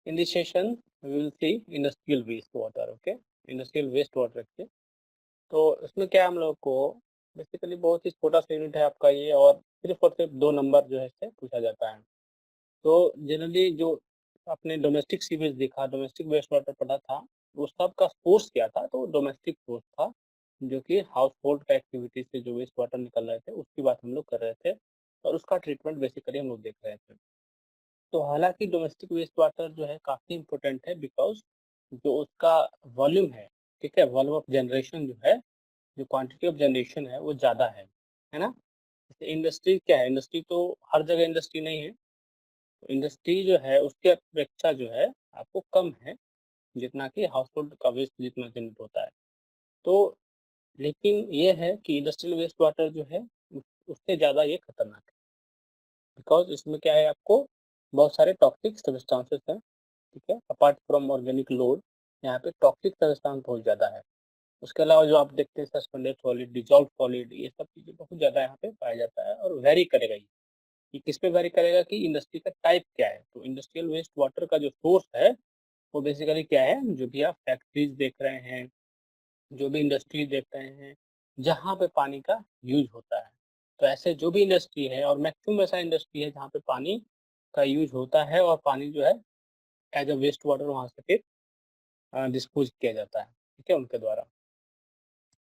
In this session, we will see industrial wastewater. Okay, industrial wastewater के तो इसमें क्या है, हम लोग को बेसिकली बहुत ही छोटा सा यूनिट है आपका ये, और सिर्फ 2 नंबर जो है इससे पूछा जाता है। तो जनरली जो आपने डोमेस्टिक सीवेज देखा, डोमेस्टिक वेस्ट वाटर पढ़ा था, वो सब का सोर्स क्या था? तो डोमेस्टिक सोर्स था, जो कि हाउस होल्ड का एक्टिविटी से जो वेस्ट वाटर निकल रहे थे उसकी बात हम लोग कर रहे थे, और उसका ट्रीटमेंट बेसिकली हम लोग देख रहे थे। तो हालाँकि डोमेस्टिक वेस्ट वाटर जो है काफ़ी इम्पोर्टेंट है, बिकॉज़ जो उसका वॉल्यूम है, ठीक है? वॉल्यूम ऑफ जनरेशन जो है, जो क्वांटिटी ऑफ जनरेशन है वो ज़्यादा है ना? जैसे इंडस्ट्री क्या है, इंडस्ट्री तो हर जगह इंडस्ट्री नहीं है। इंडस्ट्री जो है उसकी अपेक्षा जो है आपको कम है, जितना कि हाउसहोल्ड का वेस्ट जितना जनरेट होता है। तो लेकिन ये है कि इंडस्ट्रियल वेस्ट वाटर जो है उससे ज़्यादा ये खतरनाक है, बिकॉज़ इसमें क्या है, आपको बहुत सारे टॉक्सिक सब्सटेंसेस हैं, ठीक है? अपार्ट फ्रॉम ऑर्गेनिक लोड, यहाँ पे टॉक्सिक सब्सटेंस बहुत ज़्यादा है। उसके अलावा जो आप देखते हैं सस्पेंडेड सॉलिड, डिसॉल्व्ड सॉलिड, ये सब चीज़ें बहुत ज़्यादा यहाँ पे पाया जाता है, और वेरी करेगा ये किस पे वेरी करेगा कि इंडस्ट्री का टाइप क्या है। तो इंडस्ट्रियल वेस्ट वाटर का जो सोर्स है, वो बेसिकली क्या है, जो भी आप फैक्ट्रीज़ देख रहे हैं, जो भी इंडस्ट्री देख रहे हैं, जहाँ पे पानी का यूज़ होता है। तो ऐसे जो भी इंडस्ट्री है, और मैक्सिमम ऐसा इंडस्ट्री है जहाँ पे पानी का यूज़ होता है, और पानी जो है एज़ अ वेस्ट वाटर वहाँ से फिर डिस्पोज़ किया जाता है, ठीक है? उनके द्वारा।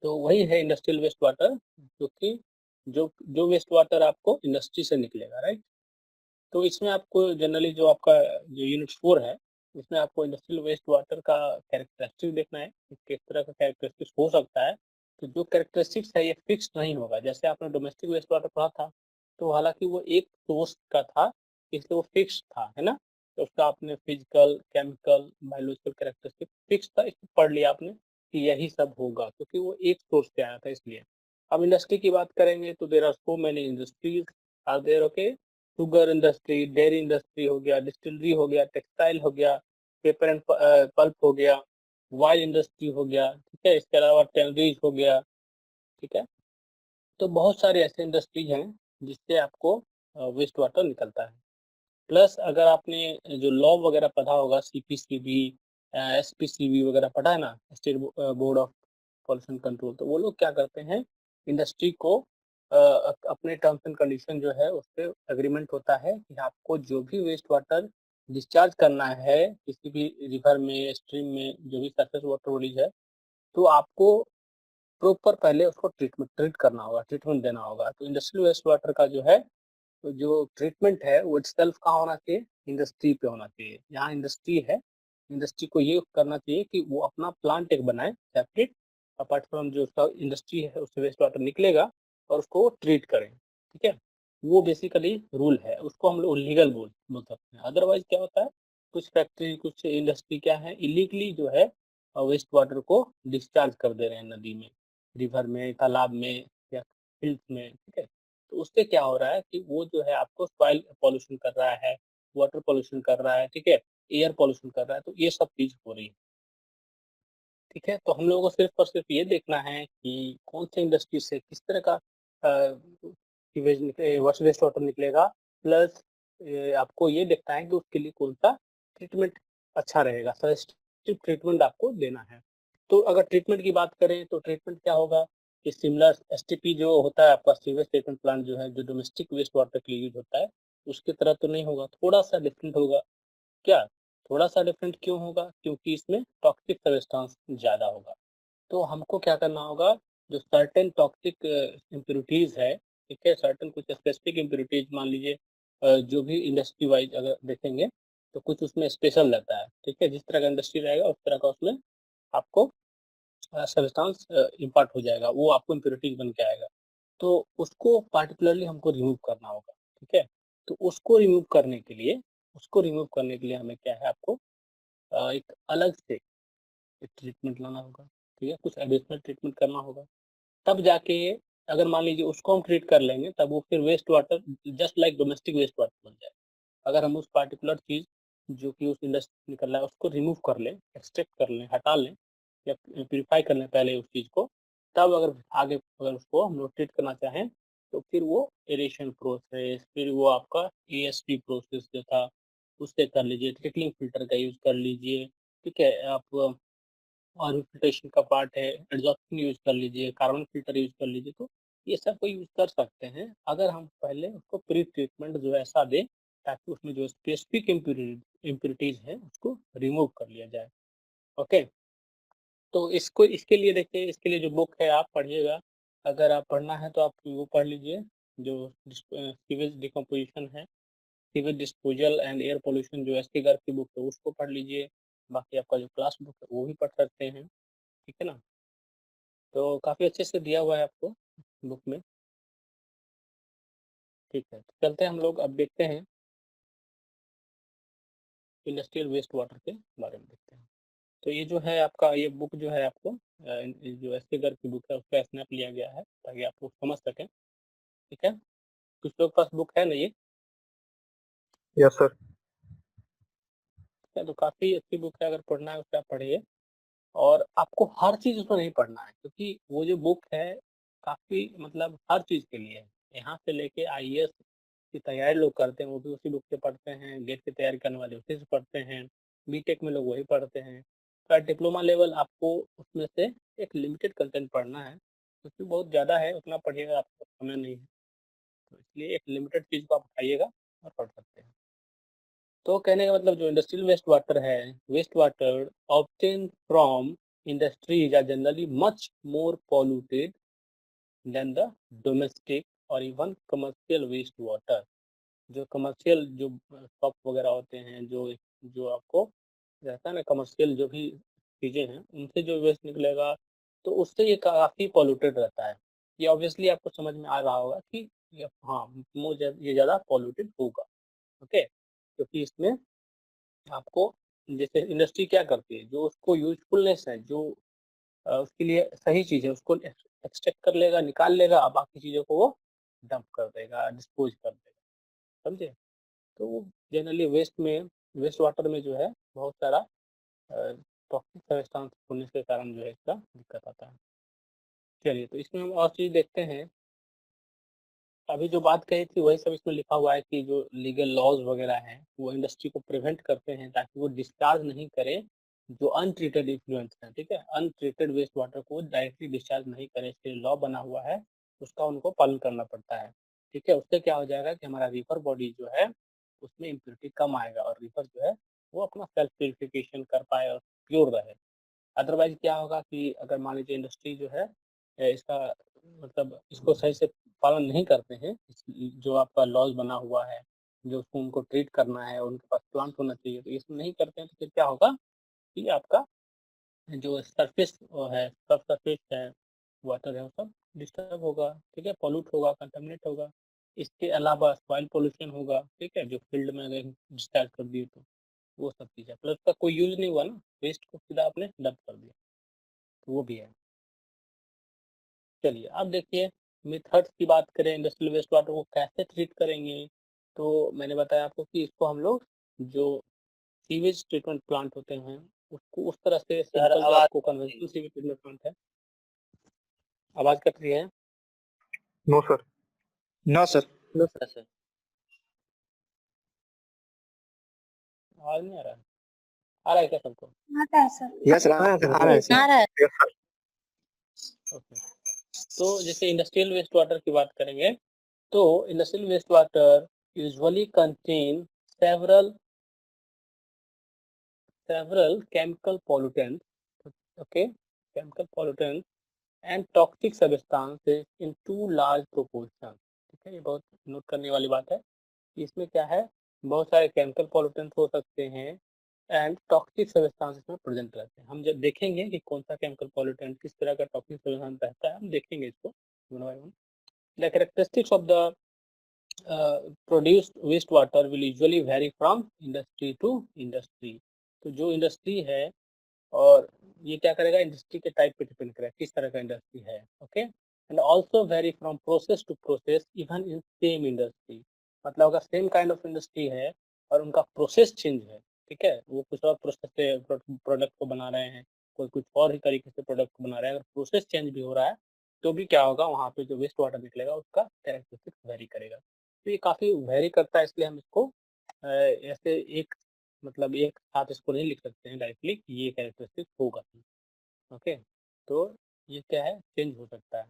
तो वही है इंडस्ट्रियल वेस्ट वाटर, जो कि जो जो वेस्ट वाटर आपको इंडस्ट्री से निकलेगा, राइट? तो इसमें आपको जनरली जो आपका जो यूनिट 4 है, इसमें आपको इंडस्ट्रियल वेस्ट वाटर का कैरेक्टरिस्टिक देखना है कि किस तरह का कैरेक्टरिस्टिक्स हो सकता है। तो जो कैरेक्टरिस्टिक्स है ये फिक्स्ड नहीं होगा। जैसे आपने डोमेस्टिक वेस्ट वाटर पढ़ा था, तो हालाँकि वो एक सोर्स का था, इसलिए वो फिक्स्ड था, है ना? तो उसका आपने physical, chemical, biological characteristic fix था, इसको पढ़ लिया आपने कि यही सब होगा, क्योंकि वो एक सोर्स से आया था इसलिए। अब इंडस्ट्री की बात करेंगे तो there are so many industries are there, okay? Sugar industry, dairy industry हो गया, डिस्टिलरी हो गया, टेक्सटाइल हो गया, पेपर एंड पल्प हो गया, वाइन इंडस्ट्री हो गया, ठीक है? इसके अलावा टैनरीज हो गया, ठीक है? तो बहुत सारे ऐसे इंडस्ट्रीज हैं जिससे आपको वेस्ट वाटर निकलता है। प्लस अगर आपने जो लॉ वगैरह पढ़ा होगा, सीपीसीबी, एसपीसीबी वगैरह पढ़ा है ना, state board of pollution control, तो वो लोग क्या करते हैं, इंडस्ट्री को अपने टर्म्स एंड कंडीशन जो है उस पे एग्रीमेंट होता है कि आपको जो भी वेस्ट वाटर डिस्चार्ज करना है किसी भी रिवर में, स्ट्रीम में, जो भी सरफेस वाटर बॉडीज है, तो आपको प्रॉपर पहले उसको ट्रीट करना होगा, ट्रीटमेंट देना होगा। तो इंडस्ट्रियल वेस्ट वाटर का जो है, तो जो ट्रीटमेंट है वो इटसेल्फ कहाँ होना चाहिए? इंडस्ट्री पे होना चाहिए। जहाँ इंडस्ट्री है, इंडस्ट्री को ये करना चाहिए कि वो अपना प्लांट एक बनाए सेपरेट, अपार्ट फ्रॉम जो उसका इंडस्ट्री है उससे वेस्ट वाटर निकलेगा, और उसको ट्रीट करें, ठीक है? वो बेसिकली रूल है, उसको हम लोग लीगल बोल सकते हैं। अदरवाइज़ क्या होता है, कुछ फैक्ट्री, कुछ इंडस्ट्री क्या है, इलीगली जो है वेस्ट वाटर को डिस्चार्ज कर दे रहे हैं नदी में, रिवर में, तालाब में, या फील्ड्स में, ठीक है? तो उससे क्या हो रहा है कि वो जो है आपको सॉइल पॉल्यूशन कर रहा है, वाटर पॉल्यूशन कर रहा है, ठीक है? एयर पॉल्यूशन कर रहा है, तो ये सब चीज़ हो रही है, ठीक है? तो हम लोगों को सिर्फ़ और सिर्फ़ ये देखना है कि कौन से इंडस्ट्री से किस तरह का सीवेज निकले, वेस्ट वाटर निकलेगा, प्लस आपको ये देखना है कि उसके लिए कौन-सा ट्रीटमेंट अच्छा रहेगा, सजेस्टिव ट्रीटमेंट आपको देना है। तो अगर ट्रीटमेंट की बात करें तो ट्रीटमेंट क्या होगा कि सिमिलर एसटीपी जो होता है आपका, सीवेज ट्रीटमेंट प्लांट जो है, जो डोमेस्टिक वेस्ट वाटर के लिए यूज़ होता है, उसकी तरह तो नहीं होगा, थोड़ा-सा डिफरेंट होगा। क्या? थोड़ा-सा डिफरेंट क्यों होगा? क्योंकि इसमें टॉक्सिक सब्सटेंस ज़्यादा होगा। तो हमको क्या करना होगा, जो सर्टेन टॉक्सिक इम्प्यूरिटीज़ है, ठीक है? सर्टेन कुछ स्पेसिफिक इम्प्यूरिटीज़ मान लीजिए, जो भी इंडस्ट्री वाइज़ अगर देखेंगे, तो कुछ उसमें स्पेशल रहता है, ठीक है? जिस तरह का इंडस्ट्री रहेगा उस तरह का उसमें आपको सब्सटेंस इम्पार्ट हो जाएगा, वो आपको इम्प्यूरिटीज़ बन के आएगा। तो उसको पार्टिकुलरली हमको रिमूव करना होगा, ठीक है? तो उसको रिमूव करने के लिए हमें क्या है, आपको एक अलग से एक ट्रीटमेंट लाना होगा, ठीक है? कुछ एडिशनल ट्रीटमेंट करना होगा। तब जाके, अगर मान लीजिए उसको हम ट्रीट कर लेंगे, तब वो फिर waste water just like domestic waste water बन जाएगा। अगर हम उस पार्टिकुलर चीज़ जो कि उस इंडस्ट्री से निकल रहा है उसको रिमूव कर लें, एक्सट्रैक्ट कर लें, हटा लें, या प्यूरिफाई कर लें पहले उस चीज़ को, तब अगर उसको हम लोग ट्रीट करना चाहें, तो फिर वो एरेशन प्रोसेस, फिर वो आपका एएसपी प्रोसेस जो था, उससे कर लीजिए, ट्रिकलिंग फ़िल्टर का यूज़ कर लीजिए, ठीक है? आप और भी फ़िल्ट्रेशन का पार्ट है, एग्ज़ॉस्टिंग यूज़ कर लीजिए, कार्बन फ़िल्टर यूज़ कर लीजिए, तो ये सब को यूज़ कर सकते हैं, अगर हम पहले उसको प्री ट्रीटमेंट जो है ऐसा दें, ताकि उसमें जो स्पेसिफ़िक इम्प्यूरिटीज़ हैं, उसको रिमूव कर लिया जाए, ओके? तो इसको इसके लिए देखिए, इसके लिए जो बुक है आप पढ़िएगा, अगर आप पढ़ना है तो आप वो पढ़ लीजिए, जो सीवेज डिकम्पोज़िशन है, sewage disposal and air pollution जो एसटी गर्ग की बुक है, उसको पढ़ लीजिए। बाकी आपका जो क्लास बुक है, वो भी पढ़ सकते हैं, ठीक है ना? तो काफ़ी अच्छे से दिया हुआ है आपको बुक में, ठीक है। तो चलते हैं हम लोग अब देखते हैं इंडस्ट्रियल वेस्ट वाटर के बारे में देखते हैं। तो ये जो है आपका ये बुक जो है आपको जो एसके गर्ग की बुक है उसका स्नैप लिया गया है ताकि आप लोग समझ सकें, ठीक है? कुछ लोग के पास बुक है ना ये? Yes sir. ठीक है, तो काफ़ी अच्छी बुक है, अगर पढ़ना है उसको आप पढ़िए और आपको हर चीज़ उसमें नहीं पढ़ना है क्योंकि वो जो बुक है काफ़ी मतलब हर चीज़ के लिए है। यहाँ से लेके आईएएस की तैयारी लोग करते हैं, वो भी उसी बुक से पढ़ते हैं, गेट की तैयारी करने वाले उसी से पढ़ते हैं, बीटेक में लोग वही पढ़ते हैं। पर डिप्लोमा लेवल आपको उसमें से एक लिमिटेड कंटेंट पढ़ना है, क्योंकि बहुत ज़्यादा है, उतना पढ़िएगा आपको समय नहीं है। तो इसलिए एक लिमिटेड चीज़ को आप उठाइएगा और पढ़ सकते हैं। तो कहने का मतलब जो इंडस्ट्रियल वेस्ट वाटर है, waste water obtained from industries are generally much more polluted than the domestic और इवन कमर्शियल वेस्ट वाटर। जो कमर्शियल जो शॉप वगैरह होते हैं, जो जो आपको रहता है ना कमर्शियल जो भी चीज़ें हैं, उनसे जो वेस्ट निकलेगा, तो उससे ये काफ़ी पॉल्यूटेड रहता है। ये ऑब्वियसली आपको समझ में आ रहा होगा कि ये हाँ, ये ज़्यादा पॉल्यूटेड होगा, ओके? क्योंकि इसमें आपको जैसे इंडस्ट्री क्या करती है, जो उसको यूज़फुलनेस है, जो उसके लिए सही चीज़ है, उसको एक्सट्रैक्ट कर लेगा, निकाल लेगा और बाकी चीज़ों को वो डंप कर देगा, डिस्पोज़ कर देगा, समझे? तो जनरली वेस्ट वाटर में जो है बहुत सारा टॉक्सिक सब्सटेंस होने के कारण जो है इसका दिक्कत आता है। चलिए, तो इसमें हम और चीज़ देखते हैं, अभी जो बात कही थी वही सब इसमें लिखा हुआ है कि जो लीगल लॉज़ वगैरह हैं, वो इंडस्ट्री को प्रिवेंट करते हैं ताकि वो डिस्चार्ज नहीं करे जो अनट्रीटेड इफ्लुएंट्स हैं, ठीक है? अनट्रीटेड वेस्ट वाटर को डायरेक्टली डिस्चार्ज नहीं करें, इसके लिए लॉ बना हुआ है, उसका उनको पालन करना पड़ता है, ठीक है? उससे क्या हो जाएगा कि हमारा रिवर बॉडी जो है, उसमें इम्प्योरिटी कम आएगा और रिवर जो है, वो अपना सेल्फ प्यूरिफिकेशन कर पाए और प्योर रहे। अदरवाइज़ क्या होगा कि अगर मान लीजिए इंडस्ट्री जो है इसका मतलब इसको सही से पालन नहीं करते हैं, जो आपका लॉज़ बना हुआ है, जो उसको उनको ट्रीट करना है, उनके पास प्लांट होना चाहिए, तो इसमें नहीं करते हैं तो फिर क्या होगा कि आपका जो सरफेस है, सब सरफेस है, वाटर है, वो सब डिस्टर्ब होगा, ठीक है? पॉल्यूट होगा, कंटामिनेट होगा। इसके अलावा सॉइल पॉल्यूशन होगा, ठीक है? जो फील्ड में अगर डिस्चार्ज कर दिए तो, वो सब चीज़ है। प्लस उसका कोई यूज़ नहीं हुआ ना, वेस्ट को सीधा आपने डंप कर दिया, तो वो भी है। चलिए, अब देखिए मेथड्स की बात करें इंडस्ट्रियल वेस्ट वाटर को कैसे ट्रीट करेंगे, तो मैंने बताया आपको कि इसको हम लोग जो सीवेज ट्रीटमेंट प्लांट होते हैं, उसको उस तरह से सिंपल जो आपको कन्वेंशनल सीवेज ट्रीटमेंट प्लांट है। आवाज़ कट रही है? No sir. No sir. No sir. आवाज़ नहीं आ रहा है? आ रहा है क्या सबको? आता है सर। यस आ रहा है सर। आ रहा है। Yes sir. ओके। तो जैसे इंडस्ट्रियल वेस्ट वाटर की बात करेंगे, तो industrial waste water usually contain several several chemical pollutants, okay, chemical pollutants and toxic substances in too large proportion, ठीक है? ये बहुत नोट करने वाली बात है कि इसमें क्या है, बहुत सारे केमिकल पॉल्यूटेंट हो सकते हैं एंड टॉक्सिक सब्सटेंस इसमें प्रेजेंट रहते हैं। हम जब देखेंगे कि कौन सा केमिकल पॉल्यूटेंट किस तरह का टॉक्सिक सब्सटेंस रहता है, हम देखेंगे इसको one by one. The characteristics of the produced waste water will usually vary from industry to industry. तो जो इंडस्ट्री है और ये क्या करेगा, इंडस्ट्री के टाइप पे डिपेंड करेगा किस तरह का इंडस्ट्री है, okay? And also vary from process to process even in same industry. मतलब अगर सेम काइंड ऑफ इंडस्ट्री है और उनका प्रोसेस चेंज है, ठीक है? वो कुछ और प्रोसेस से प्रोडक्ट को बना रहे हैं, कोई कुछ और ही तरीके से प्रोडक्ट को बना रहे हैं, अगर प्रोसेस चेंज भी हो रहा है, तो भी क्या होगा, वहाँ पे जो वेस्ट वाटर निकलेगा उसका कैरेक्टरिस्टिक्स वेरी करेगा। तो ये काफ़ी वेरी करता है, इसलिए हम इसको ऐसे एक मतलब एक साथ इसको नहीं लिख सकते हैं डायरेक्टली कि ये कैरेक्टरिस्टिक होगा। ओके, तो ये क्या है, चेंज हो सकता है।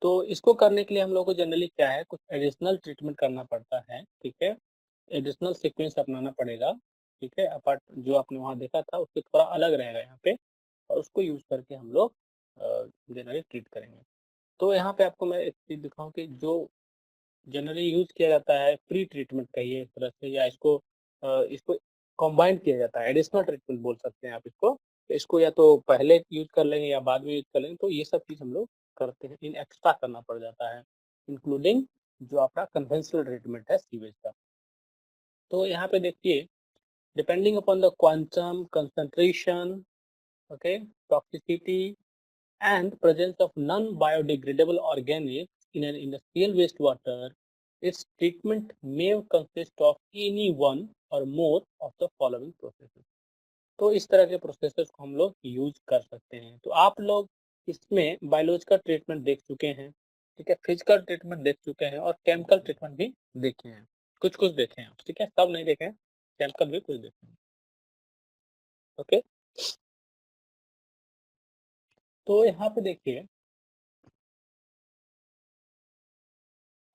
तो इसको करने के लिए हम लोग को जनरली क्या है, कुछ एडिशनल ट्रीटमेंट करना पड़ता है, ठीक है। एडिशनल सीक्वेंस अपनाना पड़ेगा, ठीक है। अपार्ट जो आपने वहाँ देखा था उससे थोड़ा अलग रहेगा यहाँ पे, और उसको यूज़ करके हम लोग जनरली ट्रीट करेंगे। तो यहाँ पे आपको मैं एक चीज़ दिखाऊँ कि जो जनरली यूज़ किया जाता है प्री ट्रीटमेंट कहिए एक तरह से, या इसको कंबाइन किया जाता है, एडिशनल ट्रीटमेंट बोल सकते हैं आप इसको। तो इसको या तो पहले यूज़ कर लेंगे या बाद में यूज़ कर लेंगे, तो ये सब चीज़ हम लोग करते हैं, इन एक्स्ट्रा करना पड़ जाता है, इंक्लूडिंग जो आपका कन्वेंशनल ट्रीटमेंट है सीवेज का। तो यहाँ पे देखिए, depending upon the quantum concentration, okay, toxicity and presence of non-biodegradable organics in an industrial wastewater, its treatment may consist of any one or more of the following processes. तो इस तरह के प्रोसेसेस को हम लोग यूज कर सकते हैं। तो आप लोग इसमें बायोलॉजिकल ट्रीटमेंट देख चुके हैं, ठीक है, फिजिकल ट्रीटमेंट देख चुके हैं और केमिकल ट्रीटमेंट भी देखे हैं, कुछ कुछ देखे हैं, ठीक है, सब नहीं देखे हैं, केमिकल भी कुछ देखे हैं। ओके, तो यहाँ पे देखिए,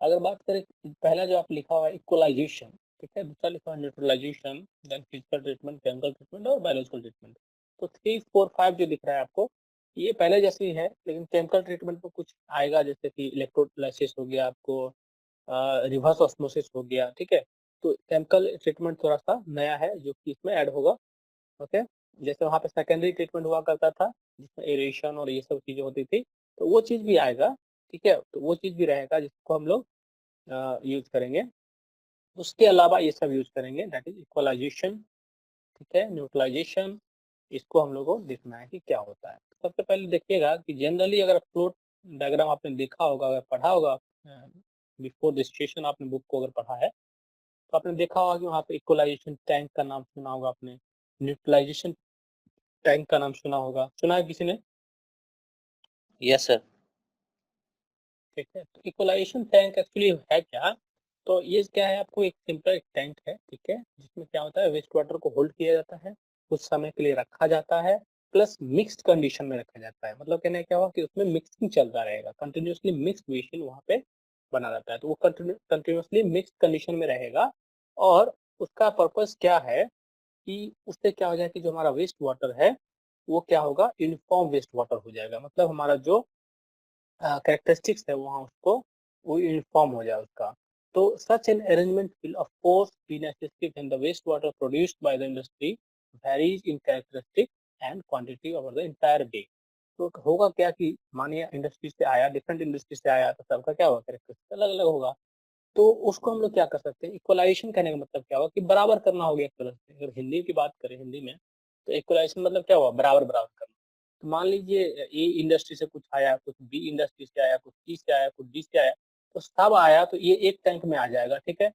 अगर बात करें पहला जो आप लिखा हुआ है इक्वलाइजेशन, ठीक है, दूसरा लिखा हुआ है neutralization, then physical treatment, chemical treatment और बायोलॉजिकल ट्रीटमेंट। तो 3, 4, 5 जो दिख रहा है आपको, ये पहले जैसे ही है, लेकिन केमिकल ट्रीटमेंट में कुछ आएगा, जैसे कि इलेक्ट्रोलाइसिस हो गया आपको, रिवर्स ऑस्मोसिस हो गया, ठीक है। तो केमिकल ट्रीटमेंट थोड़ा सा नया है जो कि इसमें ऐड होगा। ओके, जैसे वहाँ पे सेकेंडरी ट्रीटमेंट हुआ करता था जिसमें एरेशन और ये सब चीजें होती थी, तो वो चीज भी आएगा, ठीक है। तो वो चीज भी रहेगा जिसको हम लोग यूज करेंगे। उसके अलावा ये सब यूज करेंगे, दैट इज इक्वलाइजेशन, ठीक है, न्यूट्रलाइजेशन। इसको हम लोग को देखना है कि क्या होता है। सबसे पहले देखिएगा कि जनरली अगर फ्लो डायग्राम आपने देखा होगा, अगर पढ़ा होगा बिफोर रजिस्ट्रेशन, आपने बुक को अगर पढ़ा है तो आपने देखा होगा कि वहाँ पे इक्वलाइजेशन टैंक का नाम सुना होगा आपने, न्यूट्रलाइजेशन टैंक का नाम सुना होगा, सुना है किसी ने? Yes, sir. ठीक है, तो इक्वलाइजेशन टैंक एक्चुअली है क्या? तो ये क्या है, आपको एक सिंपल एक टैंक है, ठीक है, जिसमें क्या होता है, वेस्ट वाटर को होल्ड किया जाता है, कुछ समय के लिए रखा जाता है, प्लस मिक्स्ड कंडीशन में रखा जाता है। मतलब कहने क्या हुआ कि उसमें मिक्सिंग चलता रहेगा, कंटिन्यूअसली मिक्स्ड वेस्ट वहाँ पे बना रहता है, तो वो कंटिन्यूअसली मिक्स्ड कंडीशन में रहेगा। और उसका पर्पस क्या है कि उससे क्या हो जाए कि जो हमारा वेस्ट वाटर है वो क्या होगा, यूनिफॉर्म वेस्ट वाटर हो जाएगा। मतलब हमारा जो कैरेक्टरिस्टिक्स है वहाँ उसको वो यूनिफॉर्म हो जाए उसका। तो such an arrangement will of course be necessary when the waste water produced by the industry varies in characteristic and quantity over the entire day. तो होगा क्या कि मानिए इंडस्ट्री से आया, डिफरेंट इंडस्ट्री से आया, तो सबका क्या होगा, कैरेक्टरिस्टिक अलग अलग होगा। तो उसको हम लोग क्या कर सकते हैं, इक्वलाइजेशन कहने का मतलब क्या हुआ कि बराबर करना हो गया एक तरह से। अगर हिंदी की बात करें हिंदी में, तो इक्वलाइजेशन मतलब क्या हुआ, बराबर बराबर करना। तो मान लीजिए ए इंडस्ट्री से कुछ आया, कुछ बी इंडस्ट्री से आया, कुछ सी से आया, कुछ डी से आया, तो सब आया तो ये एक टैंक में आ जाएगा, ठीक है।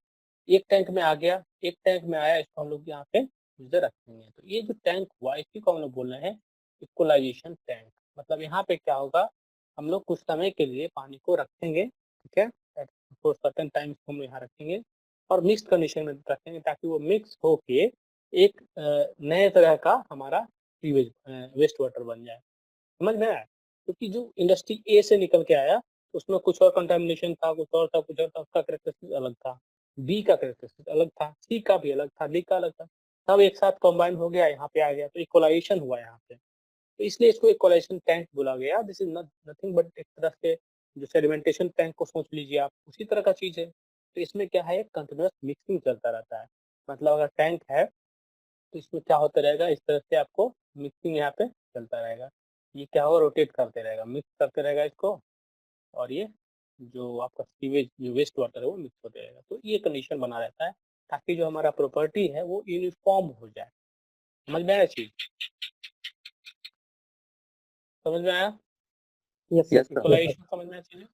एक टैंक में आ गया, एक टैंक में आया, इसको हम लोग यहाँ पे इधर रखेंगे। तो ये जो टैंक हुआ इसी को हम लोग बोल रहे हैं इक्वलाइजेशन टैंक। मतलब यहाँ पे क्या होगा, हम लोग कुछ समय के लिए पानी को रखेंगे, ठीक है, फॉर सर्टेन टाइम हम यहाँ रखेंगे और मिक्स कंडीशन में रखेंगे, ताकि वो मिक्स होके एक नए तरह का हमारा सीवेज वेस्ट वाटर बन जाए। समझ में आया? क्योंकि जो इंडस्ट्री ए से निकल के आया उसमें कुछ और कंटामिनेशन था, कुछ और था, कुछ और था, उसका कैरेक्टरिस्टिक अलग था, बी का कैरेक्टरिस्टिक अलग था, सी का भी अलग था, डी का अलग था, सब एक साथ कंबाइन हो गया, यहाँ पे आ गया, तो इक्वलाइजेशन हुआ यहाँ पे। तो इसलिए इसको इक्वलाइजेशन टैंक बोला गया। दिस इज नथिंग बट एक तरह से जो सेडिमेंटेशन टैंक को सोच लीजिए आप, उसी तरह का चीज है। तो इसमें क्या है, कंटिन्यूअस मिक्सिंग चलता रहता है। मतलब अगर टैंक है तो इसमें क्या होता रहेगा, इस तरह से आपको मिक्सिंग यहाँ पे चलता रहेगा। ये क्या होगा, रोटेट करते रहेगा, मिक्स करते रहेगा इसको, और ये जो आपका सीवेज जो वेस्ट वाटर है वो मिक्स होते रहेगा। तो ये कंडीशन बना रहता है ताकि जो हमारा प्रॉपर्टी है वो यूनिफॉर्म हो जाए। समझ में आया चीज? समझ में आया? Yes, sir. इक्वलाइजेशन समझ में आया चीजें?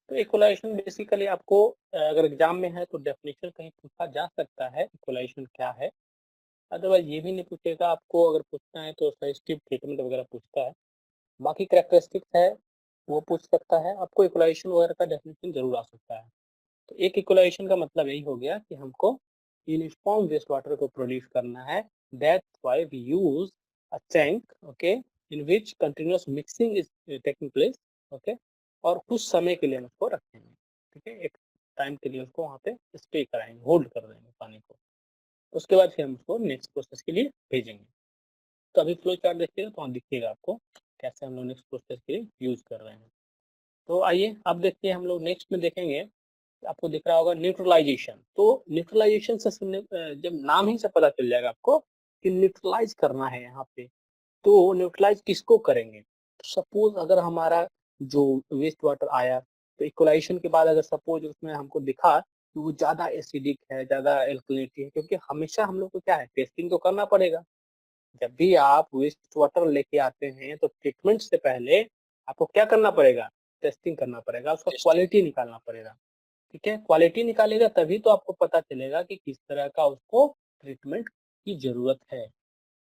तो इक्वलाइजेशन बेसिकली आपको अगर एग्जाम में है तो डेफिनेशन कहीं पूछा जा सकता है इक्वलाइजेशन क्या है। अदरवाइज ये भी नहीं पूछेगा आपको, अगर पूछना है तो सजेस्टिव ट्रीटमेंट वगैरह पूछता है। बाकी कैरेक्टरिस्टिक्स है वो पूछ सकता है आपको, इक्वलाइजेशन वगैरह का डेफिनेशन जरूर आ सकता है। तो एक इक्वलाइजेशन का मतलब यही हो गया कि हमको यूनिफॉर्म वेस्ट वाटर को प्रोड्यूस करना है, that's why we use a tank, okay, in which continuous mixing is taking place, okay, और कुछ समय के लिए हम उसको रखेंगे, ठीक है, एक टाइम के लिए उसको वहाँ पे स्टे कराएंगे, होल्ड कर देंगे पानी को, उसके बाद फिर हम उसको नेक्स्ट प्रोसेस के लिए भेजेंगे। तो अभी फ्लो चार्ट देखिएगा तो वहाँ दिखिएगा आपको कैसे हम लोग नेक्स्ट प्रोसेस के लिए यूज कर रहे हैं। तो आइए अब देखते हैं, हम लोग नेक्स्ट में देखेंगे, आपको दिख रहा होगा न्यूट्रलाइजेशन। तो न्यूट्रलाइजेशन से सुनने जब नाम ही से पता चल जाएगा आपको कि न्यूट्रलाइज करना है यहाँ पे। तो न्यूट्रलाइज किसको करेंगे? सपोज अगर हमारा जो वेस्ट वाटर आया, तो इक्वलाइजेशन के बाद अगर सपोज उसमें हमको दिखा कि वो ज्यादा एसिडिक है, ज्यादा एल्कलिनिटी है, क्योंकि हमेशा हम लोग को क्या है, टेस्टिंग तो करना पड़ेगा। जब भी आप वेस्ट वाटर लेके आते हैं तो ट्रीटमेंट से पहले आपको क्या करना पड़ेगा? टेस्टिंग करना पड़ेगा, उसका क्वालिटी निकालना पड़ेगा, ठीक है। क्वालिटी निकालेगा तभी तो आपको पता चलेगा कि किस तरह का उसको ट्रीटमेंट की जरूरत है।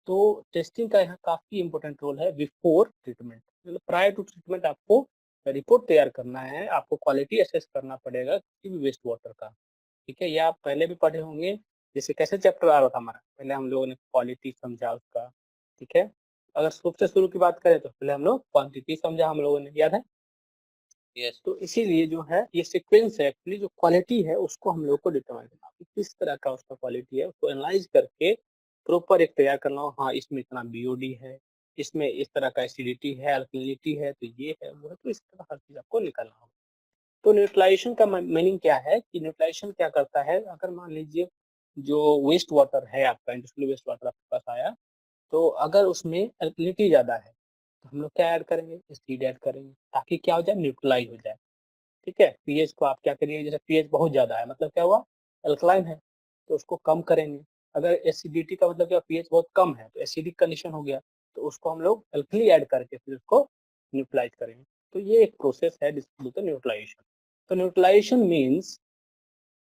तो टेस्टिंग का यहाँ काफी इंपॉर्टेंट रोल है बिफोर ट्रीटमेंट, मतलब प्रायर टू ट्रीटमेंट आपको रिपोर्ट तैयार करना है, आपको क्वालिटी असेस करना पड़ेगा किसी भी वेस्ट वाटर का, ठीक है। ये आप पहले भी पढ़े होंगे, जैसे कैसे चैप्टर आ रहा था हमारा, पहले हम लोगों ने क्वालिटी समझा उसका, ठीक है। अगर सबसे शुरू की बात करें तो पहले हम लोग क्वांटिटी समझा हम लोगों ने, याद है? Yes. तो इसीलिए जो है ये सीक्वेंस है, एक्चुअली जो क्वालिटी है उसको हम लोग को डिटरमाइन करना है, किस तरह का उसका क्वालिटी है उसको एनालाइज करके प्रॉपर एक तैयार करना हो। हाँ, इसमें इतना बीओडी है, इसमें इस तरह का एसिडिटी है, अल्कलिनिटी है, तो ये है वो है, तो इस तरह हर चीज आपको निकालना होगा। तो न्यूट्रलाइजेशन का मीनिंग क्या है कि न्यूट्रलाइजेशन क्या करता है, अगर मान लीजिए जो वेस्ट वाटर है आपका, इंडस्ट्रियल वेस्ट वाटर आपके पास आया, तो अगर उसमें अल्कलिनिटी ज्यादा है तो हम लोग क्या ऐड करेंगे? एसिड ऐड करेंगे, ताकि क्या हो जाए, न्यूट्रलाइज हो जाए, ठीक है। पीएच को आप क्या करिए, जैसे पीएच बहुत ज्यादा है मतलब क्या हुआ, अल्कलाइन है, तो उसको कम करेंगे। अगर एसिडिटी का मतलब क्या, पीएच बहुत कम है तो एसिडिक कंडीशन हो गया, तो उसको हम लोग अल्कली ऐड करके फिर उसको न्यूट्रलाइज करेंगे। तो ये एक प्रोसेस है जिसको बोलते हैं न्यूट्रलाइजेशन। तो neutralization means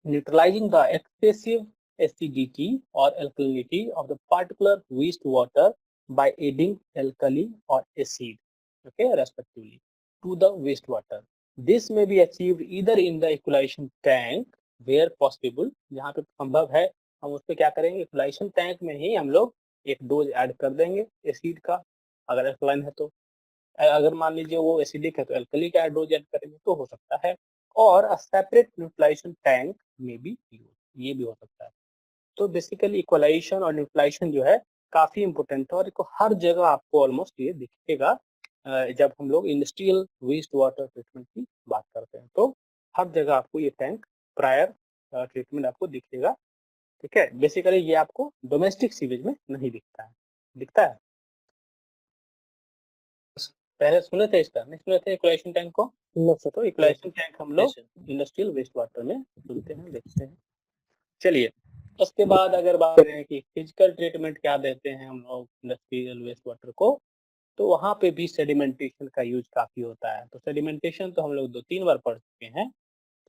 neutralizing the excessive acidity or alkalinity of the particular wastewater by adding alkali or acid, okay, respectively, to the wastewater. This may be achieved either in the equalization tank where possible, जहाँ पे संभव है हम उस पे क्या करेंगे, equalisation tank में ही हम लोग एक डोज ऐड कर देंगे एसिड का, अगर अल्कलाइन है तो। अगर मान लीजिए वो एसिडिक है तो एल्कली का डोज ऐड करेंगे तो हो सकता है। और सेपरेट न्यूट्रलाइजेशन टैंक में भी ये भी हो सकता है। तो बेसिकली इक्वलाइजेशन और न्यूट्रलाइजेशन जो है काफी इंपॉर्टेंट है, और इसको हर जगह आपको ऑलमोस्ट ये दिखेगा जब हम लोग इंडस्ट्रियल वेस्ट वाटर ट्रीटमेंट की बात करते हैं, तो हर जगह आपको ये टैंक प्रायर ट्रीटमेंट आपको दिखेगा, ठीक है। बेसिकली ये आपको डोमेस्टिक सीवेज में नहीं दिखता है, दिखता है? पहले सुने थे इसका, नहीं सुने थे इक्वलाइजेशन टैंक को? No, sir. तो इक्वलाइजेशन टैंक हम Yes, लोग sir. इंडस्ट्रियल वेस्ट वाटर में सुनते हैं, देखते हैं। चलिए, उसके बाद अगर बात करें कि फिजिकल ट्रीटमेंट क्या देते हैं हम लोग इंडस्ट्रियल वेस्ट वाटर को, तो वहाँ पे भी सेडिमेंटेशन का यूज काफी होता है। तो सेडिमेंटेशन तो हम लोग 2-3 बार पढ़ चुके हैं।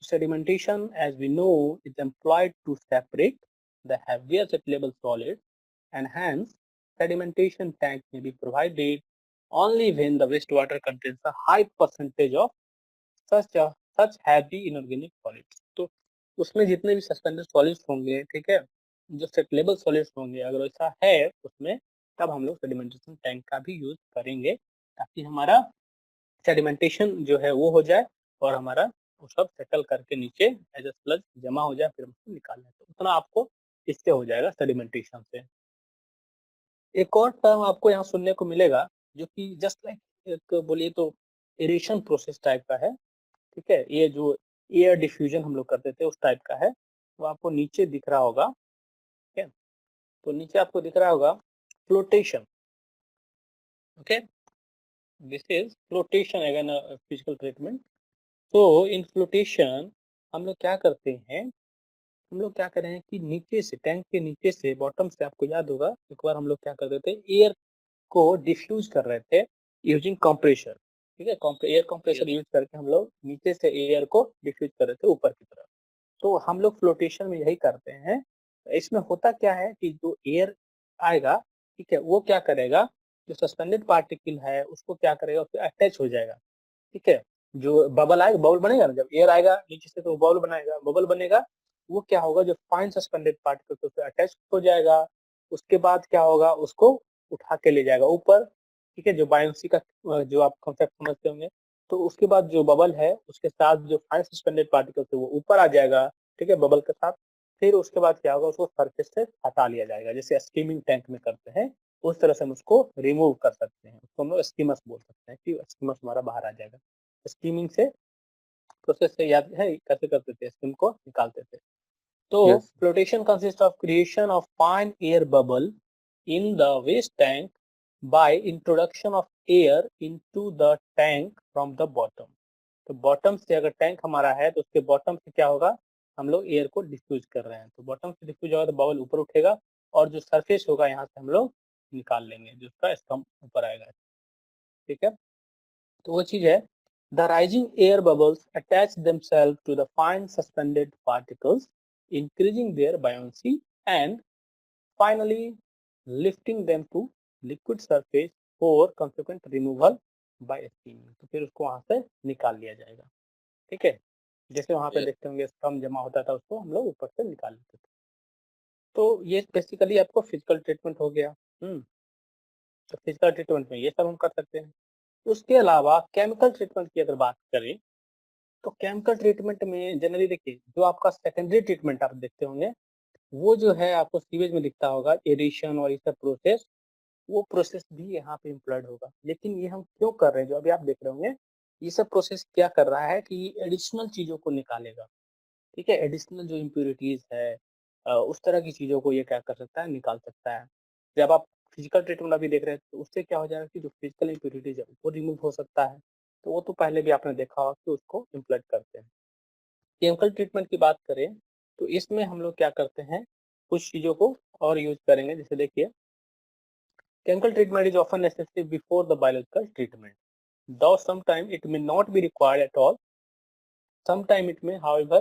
Sedimentation, as we know, is employed to separate the heavier settleable solids, and hence sedimentation tanks may be provided only when the wastewater contains a high percentage of such heavy inorganic solids. तो उसमें जितने भी suspended solids होंगे, ठीक है, जो सेटलेबल solids होंगे, अगर ऐसा है उसमें, तब हम लोग सेडिमेंटेशन टैंक का भी यूज करेंगे, ताकि हमारा सेडिमेंटेशन जो है वो हो जाए और हमारा वो सब सेटल करके नीचे एज ए स्लज जमा हो जाए, फिर हम उसको निकाल लें, तो उतना आपको इससे हो जाएगा सेडिमेंटेशन से। एक और टर्म आपको यहाँ सुनने को मिलेगा जो कि जस्ट लाइक एक बोलिए तो एरेशन प्रोसेस टाइप का है, ठीक है। ये जो एयर डिफ्यूजन हम लोग करते थे उस टाइप का है, वो आपको नीचे दिख रहा होगा, ठीक है। तो नीचे आपको दिख रहा होगा flotation, okay, this is flotation again physical treatment. तो इन फ्लोटेशन हम लोग क्या करते हैं, हम लोग क्या कर रहे हैं कि नीचे से, टैंक के नीचे से, बॉटम से, आपको याद होगा एक बार हम लोग क्या करते थे, एयर को डिफ्यूज कर रहे थे यूजिंग कंप्रेशर, ठीक है। एयर कंप्रेशर यूज करके हम लोग नीचे से एयर को डिफ्यूज कर रहे थे ऊपर की तरफ। तो हम लोग फ्लोटेशन में यही करते हैं। इसमें होता क्या है कि जो एयर आएगा, ठीक है, वो क्या करेगा, जो सस्पेंडेड पार्टिकल है उसको क्या करेगा, उससे अटैच हो जाएगा, ठीक है। जो बबल आएगा, बबल बनेगा ना, जब एयर आएगा नीचे से तो बबल बनाएगा, बबल बनेगा, वो क्या होगा, जो फाइन सस्पेंडेड पार्टिकल तो उससे अटैच हो जाएगा, उसके बाद क्या होगा, उसको उठा के ले जाएगा ऊपर, ठीक है, जो बायोन्सी का जो आप कॉन्सेप्ट समझते होंगे। तो उसके बाद जो बबल है उसके साथ जो फाइन सस्पेंडेड पार्टिकल है वो ऊपर आ जाएगा, ठीक है, बबल के साथ। फिर उसके बाद क्या होगा, उसको सरफेस से हटा लिया जाएगा, जैसे स्टीमिंग टैंक में करते हैं उस तरह से हम उसको रिमूव कर सकते हैं। उसको हम लोग स्कीमस बोल सकते हैं कि स्कीमस हमारा बाहर आ जाएगा। स्कीमिंग से प्रोसेस से याद है कैसे करते थे, स्कीम को निकालते थे। तो Yes. flotation consists of creation of fine air bubble in the waste tank by introduction of air into the tank from the bottom। तो बॉटम से अगर टैंक हमारा है तो उसके बॉटम से क्या होगा, हम लोग एयर को डिफ्यूज कर रहे हैं, तो बॉटम से डिफ्यूज होगा तो बबल ऊपर उठेगा और जो सरफेस होगा यहाँ से हम लोग निकाल लेंगे, जिसका स्टम ऊपर आएगा, ठीक है। तो वो चीज है, the rising air bubbles attach themselves to the fine suspended particles, increasing their buoyancy and finally lifting them to liquid surface for consequent removal by steaming। तो फिर उसको वहां से निकाल लिया जाएगा, ठीक है। जैसे वहां पे देखते होंगे स्टम जमा होता था, उसको हम लोग ऊपर से निकाल लेते थे। तो ये बेसिकली आपको फिजिकल ट्रीटमेंट हो गया। तो फिजिकल ट्रीटमेंट में ये सब हम कर सकते हैं। उसके अलावा केमिकल ट्रीटमेंट की अगर बात करें तो केमिकल ट्रीटमेंट में जनरली देखिए, जो आपका सेकेंडरी ट्रीटमेंट आप देखते होंगे वो जो है आपको सीवेज में दिखता होगा, एरेशन और ये सब प्रोसेस, वो प्रोसेस भी यहाँ पे इम्प्लॉयड होगा। लेकिन ये हम क्यों कर रहे हैं, जो अभी आप देख रहे होंगे, ये सब प्रोसेस क्या कर रहा है कि एडिशनल चीजों को निकालेगा, ठीक है। एडिशनल जो इम्प्योरिटीज है उस तरह की चीजों को ये क्या कर सकता है, निकाल सकता है। जब आप फिजिकल ट्रीटमेंट अभी देख रहे हैं तो उससे क्या हो जाएगा कि जो फिजिकल इम्प्योरिटीज है वो रिमूव हो सकता है। तो वो तो पहले भी आपने देखा होगा कि उसको इम्प्लॉयड करते हैं। केमिकल ट्रीटमेंट की बात करें तो इसमें हम लोग क्या करते हैं, कुछ चीजों को और यूज करेंगे। जैसे देखिए, chemical treatment is often necessary before the biological treatment, though sometime it may not be required at all, sometime it may however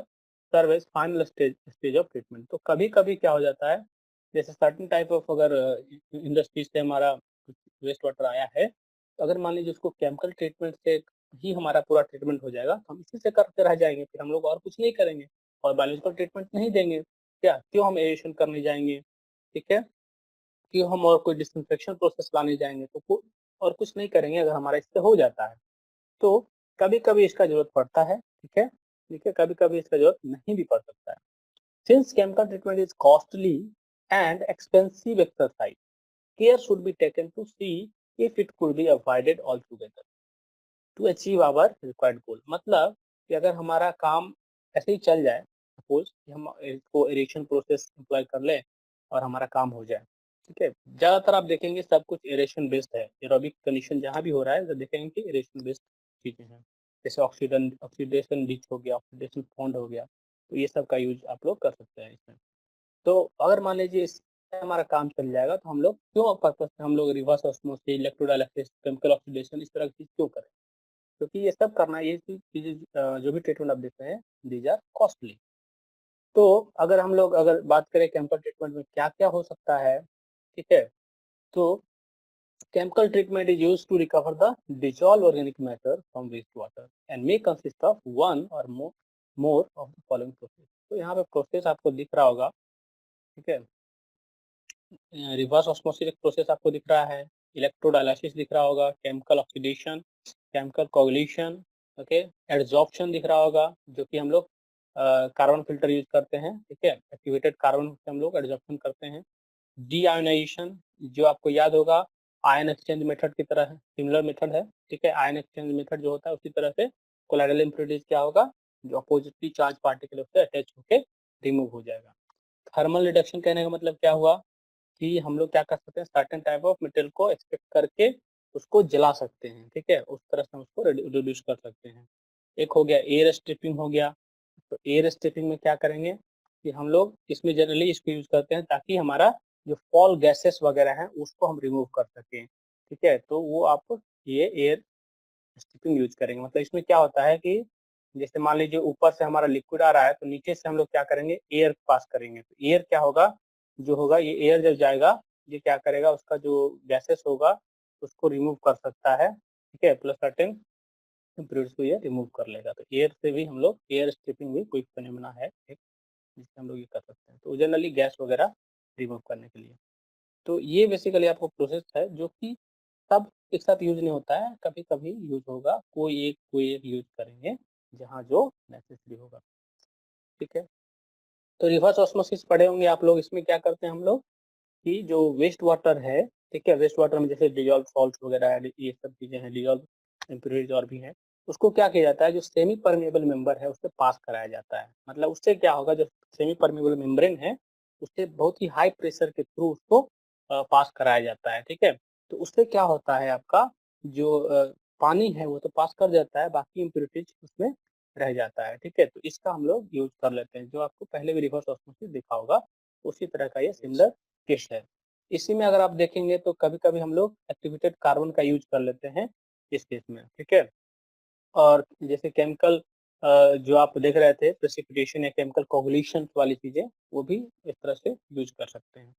serve as final stage of treatment। तो कभी कभी क्या हो जाता है, जैसे सर्टेन टाइप ऑफ अगर industry से हमारा वेस्ट वाटर आया है, तो अगर मान लीजिए उसको केमिकल ट्रीटमेंट से ही हमारा पूरा ट्रीटमेंट हो जाएगा तो हम इसी से करते रह जाएंगे, फिर हम लोग और कुछ नहीं करेंगे और बायोलॉजिकल ट्रीटमेंट नहीं देंगे। क्या क्यों हम एरेशन करने जाएंगे, ठीक है, क्यों हम और कोई डिसइंफेक्शन प्रोसेस लाने जाएंगे, तो और कुछ नहीं करेंगे अगर हमारा इससे हो जाता है। तो कभी कभी इसका जरूरत पड़ता है, ठीक है, ठीक है, कभी कभी इसका जरूरत नहीं भी पड़ सकता है। Since chemical treatment is costly and expensive exercise, care should be taken to see if it could be avoided altogether to achieve our required goal। मतलब कि अगर हमारा काम ऐसे ही चल जाए, सपोज कि हम इसको एरेशन प्रोसेस एम्प्लॉय कर ले और हमारा काम हो जाए, ठीक है। ज्यादातर आप देखेंगे सब कुछ एरेशन बेस्ड है, एरोबिक कंडीशन जहाँ भी हो रहा है तो देखेंगे कि एरेशन बेस्ड चीजें हैं। जैसे ऑक्सीडेशन डिच हो गया, ऑक्सीडेशन फॉन्ड हो गया, तो ये सब का यूज आप लोग कर सकते हैं इसमें। तो अगर मान लीजिए इससे हमारा काम चल जाएगा तो हम लोग क्यों पर्पस से हम लोग reverse osmosis, electrodialysis, chemical oxidation इस तरह की चीज क्यों करें, क्योंकि ये सब करना, ये चीजें जो भी ट्रीटमेंट आप देख रहे हैं दीज आर कॉस्टली। तो अगर हम लोग अगर बात करें केमिकल ट्रीटमेंट में क्या क्या हो सकता है, ठीक है, तो chemical treatment is used to recover the dissolved organic matter from wastewater and may consist of one or more of the following process। तो यहाँ पे प्रोसेस आपको दिख रहा होगा, ठीक है, रिवर्स ऑस्मोसिस एक प्रोसेस आपको दिख रहा है, इलेक्ट्रोडायलिसिस दिख रहा होगा, chemical oxidation, chemical coagulation, okay, adsorption दिख रहा होगा, जो कि हम लोग कार्बन फिल्टर यूज करते हैं, ठीक है, एक्टिवेटेड कार्बन से हम लोग एडजॉर्प्शन करते हैं। डीआयोनाइजेशन, जो आपको याद होगा आयन एक्सचेंज मेथड की तरह है, सिमिलर मेथड है, ठीक है, आयन एक्सचेंज मेथड जो होता है उसी तरह से कोलाइडल इम्प्योरिटीज क्या होगा, जो अपोजिटली चार्ज पार्टिकल उससे अटैच होकर रिमूव हो जाएगा। थर्मल रिडक्शन कहने का मतलब क्या हुआ कि हम लोग क्या कर सकते हैं, सर्टेन टाइप ऑफ मटेरियल को एक्सपेक्ट करके उसको जला सकते हैं, ठीक है, उस तरह से हम उसको रिड्यूस कर सकते हैं। एक हो गया एयर स्ट्रिपिंग हो गया। तो एयर स्ट्रिपिंग में क्या करेंगे कि हम लोग इसमें जनरली इसको यूज करते हैं ताकि हमारा जो फॉल गैसेस वगैरह हैं उसको हम रिमूव कर सकें, ठीक है। तो वो आप ये एयर स्ट्रिपिंग यूज करेंगे। मतलब इसमें क्या होता है कि जैसे मान लीजिए ऊपर से हमारा लिक्विड आ रहा है तो नीचे से हम लोग क्या करेंगे, एयर पास करेंगे। तो एयर क्या होगा, जो होगा ये एयर जब जाएगा ये क्या करेगा, उसका जो गैसेस होगा उसको रिमूव कर सकता है, ठीक है, प्लस सर्टेन इम्प्योरिटीज को ये रिमूव कर लेगा। तो एयर से भी हम लोग एयर स्ट्रिपिंग भी कोई फिनोमेना है एक। जिससे हम लोग ये कर सकते हैं। तो जनरली गैस वगैरह रिमूव करने के लिए। तो ये बेसिकली आपको प्रोसेस है जो कि सब एक साथ यूज़ नहीं होता है, कभी-कभी यूज़ होगा, कोई एक यूज़ करेंगे, जहाँ जो नेसेसरी होगा, ठीक है? तो रिवर्स ऑस्मोसिस पढ़े होंगे आप लोग, इसमें क्या करते हैं हम लोग कि जो वेस्ट वाटर है, ठीक है? वेस्ट वाटर में जैसे डिज़ोल्व सॉल्ट्स वगैरह है, ये सब चीज़ें हैं, डिज़ोल्व इम्प्योरिटीज़ और भी हैं। उसको क्या किया जाता है, जो सेमी परमेबल मेंबर है, उससे पास कराया जाता है। मतलब उससे क्या होगा, जो सेमी परमेबल मेम्ब्रेन है, उससे बहुत ही हाई प्रेशर के थ्रू उसको पास कराया जाता है, ठीक है? तो उससे क्या होता है आपका जो पानी है, वो तो पास कर जाता है, बाकी इम्प्योरिटीज़ उसमें रह जाता है, ठीक है? तो इसका हम लोग यूज़ कर लेते हैं, जो आपको पहले भी रिवर्स ऑस्मोसिस देखा होगा, उसी तरह का ये सिमिलर केस है। इसी में अगर आप देखेंगे तो कभी-कभी हम लोग एक्टिवेटेड कार्बन का यूज़ कर लेते हैं इस केस में, ठीक है? और जैसे केमिकल जो आप देख रहे थे प्रेसिपिटेशन या केमिकल कोगुलेशन वाली चीज़ें, वो भी इस तरह से यूज़ कर सकते हैं।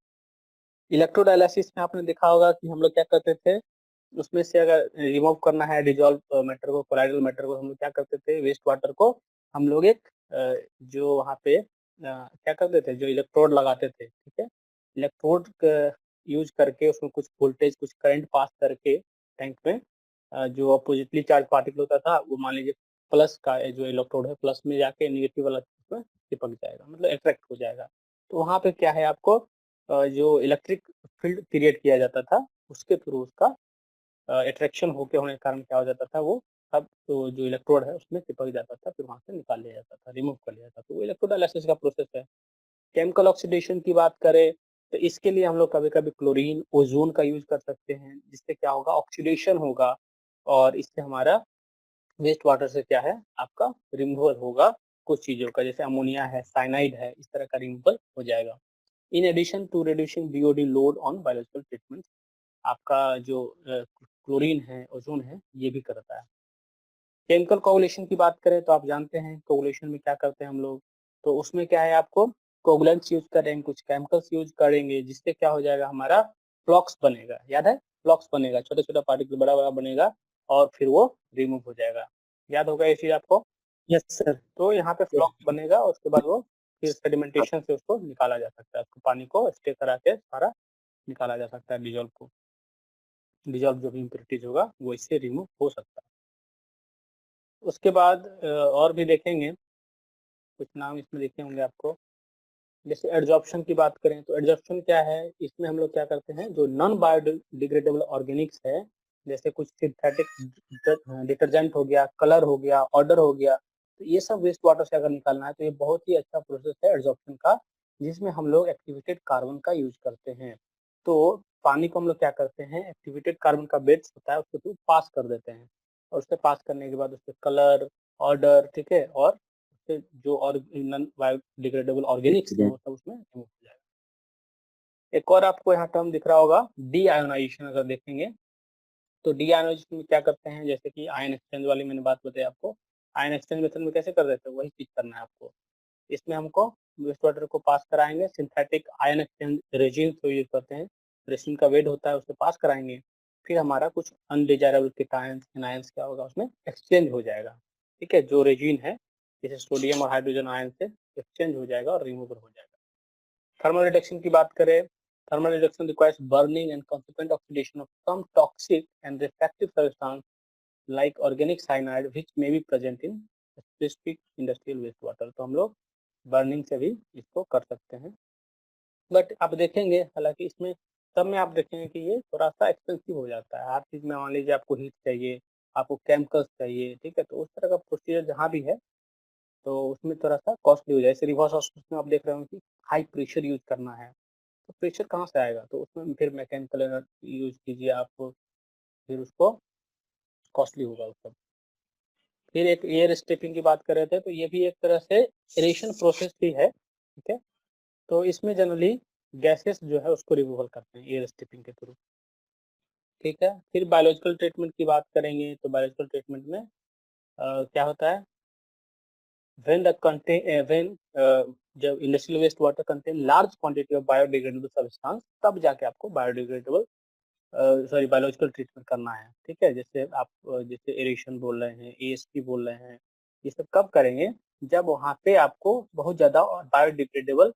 इलेक्ट्रोडायलिसिस में आपने देखा होगा कि हम लोग क्या करते थे, उसमें से अगर रिमूव करना है डिसॉल्व मैटर को, कोलाइडल मैटर को, हम लोग क्या करते थे, वेस्ट वाटर को हम लोग एक जो वहाँ पे क्या करते थे, जो इलेक्ट्रोड लगाते थे, ठीक है? इलेक्ट्रोड क यूज़ करके उसमें कुछ वोल्टेज, कुछ करंट पास करके टैंक में जो अपोजिटली चार्ज पार्टिकल होता था, वो मान लीजिए प्लस का जो इलेक्ट्रोड है, प्लस में जाके नेगेटिव वाला उसमें चिपक जाएगा, मतलब अट्रैक्ट हो जाएगा। तो वहाँ पे क्या है आपको जो इलेक्ट्रिक फील्ड क्रिएट किया जाता था, उसके थ्रू उसका अट्रैक्शन होने के कारण क्या हो जाता था, वो अब तो जो इलेक्ट्रोड है उसमें चिपक जाता था, फिर वहाँ से निकाल लिया जाता था, रिमूव कर लिया जाता था। तो वो इलेक्ट्रोडायलिसिस का प्रोसेस है। केमिकल ऑक्सीडेशन की बात करें, तो इसके लिए हम लोग कभी-कभी क्लोरीन, ओज़ोन का यूज़ कर सकते हैं, जिससे क्या होगा, ऑक्सीडेशन होगा और इससे हमारा वेस्ट वाटर से क्या है, आपका रिमूवल होगा कुछ चीज़ों का, जैसे अमोनिया है, साइनाइड है, इस तरह का रिमूवल हो जाएगा। In addition to reducing BOD load on biological treatment, आपका जो क्लोरीन है, ओज़ोन है, ये भी करता है। केमिकल कोगुलेशन की बात करें तो आप जानते हैं कोगुलेशन में क्या करते हैं हम लोग, तो उसमें क्या है, आपको कोगुलेंट्स यूज़ करेंगे, कुछ केमिकल्स यूज़ करेंगे, जिससे क्या हो जाएगा, हमारा फ्लॉक्स बनेगा, याद है? फ्लॉक्स बनेगा, छोटा-छोटा पार्टिकल बड़ा-बड़ा बनेगा और फिर वो रिमूव हो जाएगा। याद होगा ये चीज़ आपको? Yes, sir. तो यहाँ पे फ्लॉक्स बनेगा और उसके बाद वो फिर सेडिमेंटेशन से उसको निकाला जा सकता है, उसको पानी को स्टे करा के सारा निकाला जा सकता है, डिज़ोल्व को। डिज़ोल्व जो भी इम्प्योरिटीज़ होगा, वो इससे रिमूव हो सकता है। उसके बाद और भी देखेंगे, कुछ नाम इसमें देखे होंगे आपको। जैसे एडज़ॉर्प्शन की बात करें तो एडज़ॉर्प्शन क्या है, इसमें हम लोग क्या करते हैं, जो नॉन बायोडिग्रेडेबल ऑर्गेनिक्स है, जैसे कुछ सिंथेटिक डिटर्जेंट हो गया, कलर हो गया, ऑर्डर हो गया, तो ये सब वेस्ट वाटर से अगर निकालना है तो ये बहुत ही अच्छा प्रोसेस है एडज़ॉर्प्शन का, जिसमें हम लोग एक्टिवेटेड कार्बन का यूज़ करते हैं। तो पानी को हम लोग क्या करते हैं, एक्टिवेटेड कार्बन का बेस होता है, उसके थ्रू पास कर देते हैं और उससे पास करने के बाद उसपे कलर, ऑर्डर, ठीक है? और से जो और नॉन बायोडिग्रेडेबल ऑर्गेनिक्स हैं, वो सब उसमें रिमूव हो जाएगा। एक और आपको यहाँ टर्म दिख रहा होगा, डीआयोनाइज़ेशन, अगर देखेंगे तो डीआयोनाइज़ेशन में क्या करते हैं, जैसे कि आयन एक्सचेंज वाली मैंने बात बताई आपको। आयन एक्सचेंज मेथड में कैसे कर देते हैं, वही चीज़ करना है आपको। इसमें हमको वेस्ट वाटर को पास कराएँगे, सिंथेटिक आयन एक्सचेंज रेजिन को यूज़ करते हैं। रेजिन का वेट होता है, उसे पास कराएँगे, फिर हमारा कुछ अनडिज़ायरेबल केटायंस, एनायंस क्या होगा, उसमें एक्सचेंज हो जाएगा, ठीक है? जो रेजिन है, जैसे सोडियम और हाइड्रोजन आयन से एक्सचेंज हो जाएगा और रिमूवल हो जाएगा। थर्मल रिडक्शन की बात करें, thermal reduction requires burning and consequent oxidation of some toxic and refractive substance like organic cyanide which may be present in specific industrial wastewater। तो हम लोग बर्निंग से भी इसको कर सकते हैं, बट आप देखेंगे हालांकि इसमें सब में आप देखेंगे कि ये थोड़ा सा एक्सपेंसिव हो जाता है। हर चीज़ में मान लीजिए आपको हीट चाहिए, आपको केमिकल्स चाहिए, ठीक है? तो उस तरह का प्रोसीजर जहाँ भी है, तो उसमें थोड़ा सा कॉस्टली हो जाए। जैसे रिवर्स ऑस्मोसिस में आप देख रहे हो कि हाई प्रेशर यूज़ करना है, तो प्रेशर कहाँ से आएगा? तो उसमें फिर मैकेनिकल एनर्जी यूज़ कीजिए आप, फिर उसको कॉस्टली होगा उसका। फिर एक एयर स्ट्रिपिंग की बात कर रहे थे, तो ये भी एक तरह से एरेशन प्रोसेस ही है, ठीक है? तो इसमें जनरली गैसेस जो है उसको रिमूवल करते हैं एयर स्ट्रिपिंग के थ्रू, ठीक है? फिर बायोलॉजिकल ट्रीटमेंट की बात करेंगे, तो बायोलॉजिकल ट्रीटमेंट में क्या होता है, when जब industrial waste water contain large quantity of biodegradable substance, तब जाके आपको बायोडिग्रेडेबल सॉरी बायोलॉजिकल ट्रीटमेंट करना है, ठीक है? जैसे आप जैसे एरेशन बोल रहे हैं, एएसपी बोल रहे हैं, ये सब कब करेंगे? जब वहाँ पे आपको बहुत ज़्यादा बायोडिग्रेडेबल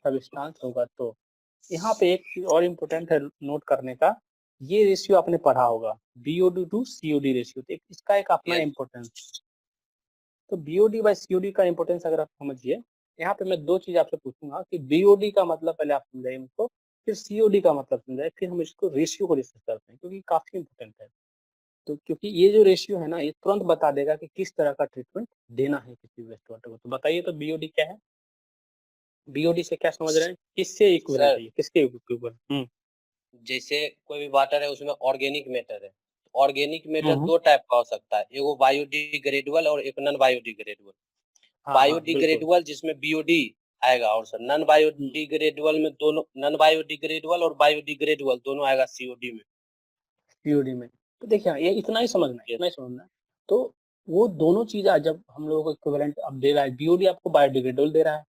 सब्सटेंस होगा तो। यहाँ पे एक चीज़ और इम्पोर्टेंट है नोट करने का, ये रेशियो आपने पढ़ा होगा बीओडी टू सीओडी रेशियो, तो इसका एक अपना Yes. इम्पोर्टेंस। तो बीओडी बाय सीओडी का इम्पोर्टेंस अगर आप समझिए, यहाँ पे मैं 2 चीज़ आपसे पूछूंगा कि बीओडी का मतलब पहले आप समझाइए मुझको, फिर सीओडी का मतलब समझाइए, फिर हम इसको रेशियो को डिस्कस करते हैं क्योंकि काफ़ी इम्पोर्टेंट है। तो क्योंकि ये जो रेशियो है ना, ये तुरंत बता देगा कि किस तरह का ट्रीटमेंट देना है किसी वेस्ट वाटर को। तो बताइए तो बीओडी क्या है? बीओडी से क्या समझ रहे हैं? किससे इक्विवेलेंट सर है ये? किसके इक्विवेलेंट? जैसे कोई भी वाटर है उसमें ऑर्गेनिक मैटर है। ऑर्गेनिक मैटर हम्म। 2 टाइप का हो सकता है, एगो बायोडिग्रेडेबल और एक नॉन बायोडिग्रेडेबल। हाँ हाँ बिल्कुल। बायोडिग्रेडेबल जिसमें बीओडी आएगा और सर नॉन हम्म, बायोडिग्रेडेबल में दोनों, नॉन बायोडिग्रेडेबल और बायोडिग्रेडेबल दोनों आएगा सीओडी में। सीओडी में। तो देखिए ये इतना ही समझना है, यस। इतना ही समझना है। तो वो दोनों चीज़ें जब हम लोगों को इक्विवेलेंट अब दे रहा है, बीओडी आपको बायोडिग्रेडेबल दे रहा है,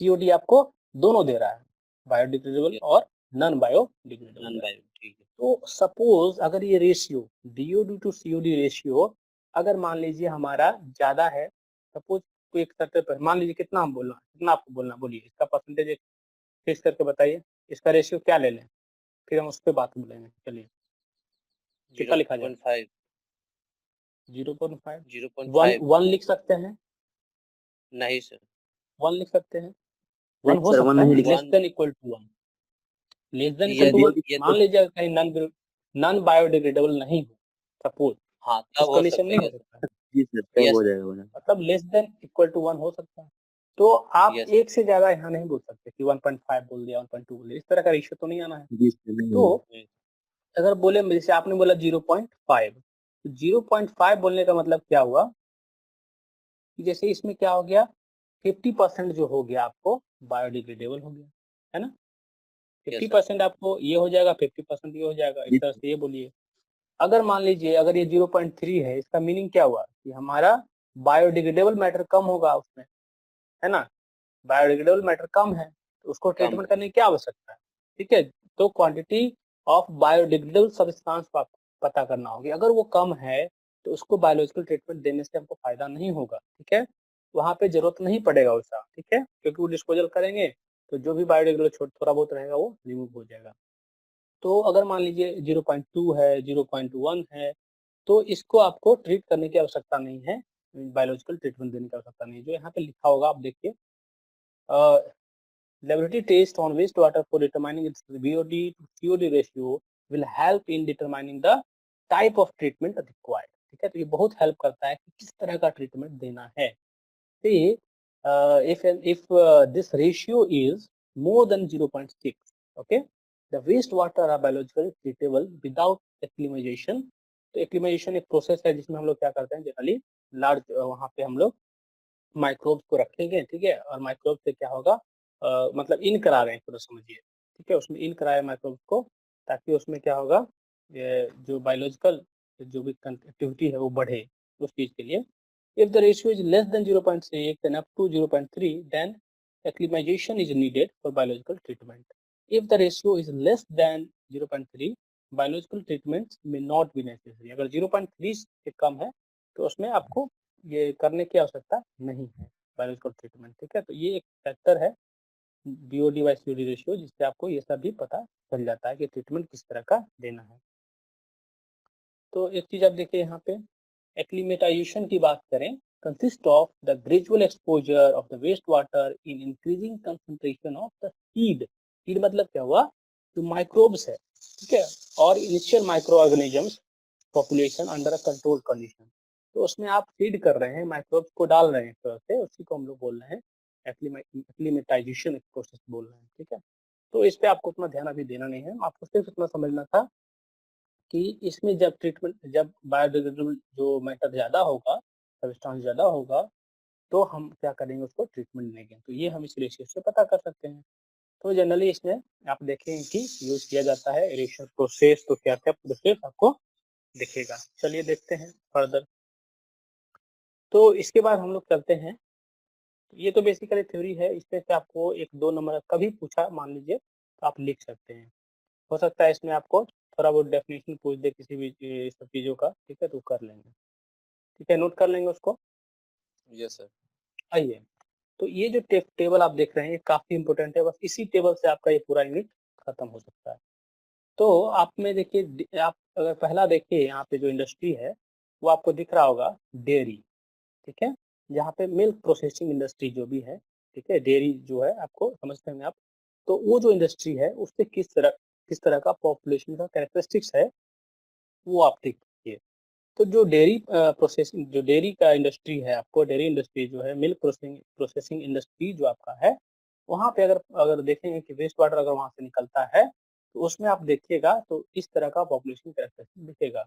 सीओडी आपको दोनों दे रहा है, बायोडिग्रेडेबल यस। और नॉन बायोडिग्रेडेबल नॉन दे रहा है। बायो, ठीक है। तो सपोज अगर ये ratio BOD to COD ratio अगर मान लीजिए हमारा ज़्यादा है, सपोज कोई एक सर्कल पर मान लीजिए कितना हम बोलना कितना आपको बोलना बोलिए, इसका परसेंटेज एक फिक्स करके बताइए, इसका रेशियो क्या ले लें, फिर हम उस पर बात बोलेंगे। चलिए कितना लिखा जाए? 0.5। 0.5। 1 0.5। 1 लिख सकते हैं, नहीं सर। 1 लिख सकते हैं, 1 नहीं हो सर, वन सकता है नहीं लिख less one. Then equal to 1, less than equal to यदि 1 ये मान तो, लीजिए कहीं नॉन बायोडिग्रेडेबल नहीं हो सपोज, हाँ उस तब हो कंडीशन सकता में है। हो यस। सकता है, जी सर, तब यस हो सर। जाएगा बना। मतलब लेस देन इक्वल टू 1 हो सकता है। तो आप यस। एक से ज्यादा यहाँ नहीं बोल सकते कि 1.5 बोल दिया 1.2 बोल दिया, इस तरह का रेशियो तो नहीं आना है। जी सर, नहीं तो होगा। अगर बोले जैसे आपने बोला 0.5, तो 0.5 बोलने का मतलब क्या हुआ कि जैसे इसमें क्या हो गया, 50% जो हो गया आपको बायोडिग्रेडेबल हो गया, है ना? Yes sir. 50% आपको ये हो जाएगा, 50% ये हो जाएगा, इस जी तरह सर। से ये बोलिए। अगर मान लीजिए अगर ये 0.3 है, इसका मीनिंग क्या हुआ कि हमारा बायोडिग्रेडेबल मैटर कम होगा उसमें, है ना? बायोडिग्रेडेबल मैटर कम है, तो उसको कम ट्रीटमेंट है। करने की क्या आवश्यकता है? ठीक है, तो क्वांटिटी ऑफ बायोडिग्रेडेबल सब्सटेंस को आपको पता करना होगी। अगर वो कम है तो उसको बायोलॉजिकल ट्रीटमेंट देने से हमको फायदा नहीं होगा, ठीक है? वहाँ पे जरूरत नहीं पड़ेगा वैसा, ठीक है? क्योंकि वो डिस्पोजल करेंगे तो जो भी बायोडिग्रेडेबल थोड़ा बहुत रहेगा वो रिमूव हो जाएगा। तो अगर मान लीजिए 0.2 है, 0.1 है, तो इसको आपको ट्रीट करने की आवश्यकता नहीं है, बायोलॉजिकल ट्रीटमेंट देने की आवश्यकता नहीं है। जो यहाँ पे लिखा होगा आप देखिए, laboratory test on wastewater for determining its BOD to COD ratio will help in determining the type of treatment required। ठीक है, तो ये बहुत हेल्प करता है कि किस तरह का ट्रीटमेंट देना है। See, if this ratio is more than 0.6, okay, the wastewater are biologically treatable without acclimatization। तो acclimatization एक प्रोसेस है जिसमें हम लोग क्या करते हैं, जनरली लार्ज वहाँ पे हम लोग माइक्रोब्स को रखेंगे, ठीक है, और माइक्रोब से क्या होगा, मतलब इन करा रहे हैं पूरा समझिए, ठीक है, उसमें इन कराए माइक्रोब को, ताकि उसमें क्या होगा, ये जो बायोलॉजिकल जो भी एक्टिविटी है वो बढ़े उस चीज के लिए। If the ratio is less than 0.6 and up to 0.3, then acclimatization is needed for biological treatment. If the ratio is less than 0.3, biological treatments may not be necessary। अगर 0.3 से कम है तो उसमें आपको ये करने की आवश्यकता नहीं है बायोलॉजिकल ट्रीटमेंट, ठीक है। तो ये एक फैक्टर है बीओडी बाई सीओडी रेशियो, जिससे आपको ये सब भी पता चल जाता है कि ट्रीटमेंट किस तरह का देना है। तो एक चीज आप देखिए यहाँ पे, एक्लीमेटाइजेशन की बात करें, consist of the gradual exposure of the waste water in increasing concentration of the seed. Seed मतलब क्या हुआ, जो माइक्रोब्स है, ठीक है, और initial micro organisms population under a control condition. तो उसमें आप फीड कर रहे हैं, माइक्रोब्स को डाल रहे हैं एक तरह से, उसी को हम लोग बोल रहे हैं एक्लीमेटाइजेशन प्रोसेस बोल रहे हैं, ठीक है। तो इस पे आपको उतना ध्यान अभी देना नहीं है, आपको सिर्फ इतना समझना था कि इसमें जब ट्रीटमेंट, जब बायोडिग्रेडेबल जो मैटर ज़्यादा होगा, सब्सटेंस ज़्यादा होगा, तो हम क्या करेंगे, उसको ट्रीटमेंट देंगे। तो ये हम इस रेशियो से पता कर सकते हैं। तो जनरली इसमें आप देखेंगे कि यूज किया जाता है रेशियो प्रोसेस, तो क्या क्या प्रोसेस आपको दिखेगा। चलिए देखते हैं फर्दर। तो इसके बाद हम लोग चलते हैं, ये तो बेसिकली थ्योरी है, इसमें से आपको 1-2 नंबर कभी पूछा मान लीजिए तो आप लिख सकते हैं। हो सकता है इसमें आपको थोड़ा बहुत डेफिनेशन पूछ दे किसी भी सब चीज़ों का, ठीक है, तो कर लेंगे, ठीक है, नोट कर लेंगे उसको। Yes sir. आइए, तो ये जो टेबल आप देख रहे हैं ये काफी इंपॉर्टेंट है, बस इसी टेबल से आपका ये पूरा यूनिट खत्म हो सकता है। तो आप में देखिए, आप अगर पहला देखिए यहाँ पे जो इंडस्ट्री है वो आपको दिख रहा होगा डेयरी, ठीक है, जहाँ पे मिल्क प्रोसेसिंग इंडस्ट्री जो भी है, ठीक है, डेयरी जो है आपको समझते होंगे आप। तो वो जो इंडस्ट्री है उससे किस तरह का पॉपुलेशन का कैरेक्टरिस्टिक्स है वो आप देखिए। तो जो डेयरी प्रोसेसिंग, जो डेयरी का इंडस्ट्री है, आपको डेयरी इंडस्ट्री जो है, मिल्क प्रोसेसिंग प्रोसेसिंग इंडस्ट्री जो आपका है, वहाँ पे अगर अगर देखेंगे कि वेस्ट वाटर अगर वहाँ से निकलता है, तो उसमें आप देखिएगा तो इस तरह का पॉपुलेशन कैरेक्टरिस्टिक दिखेगा।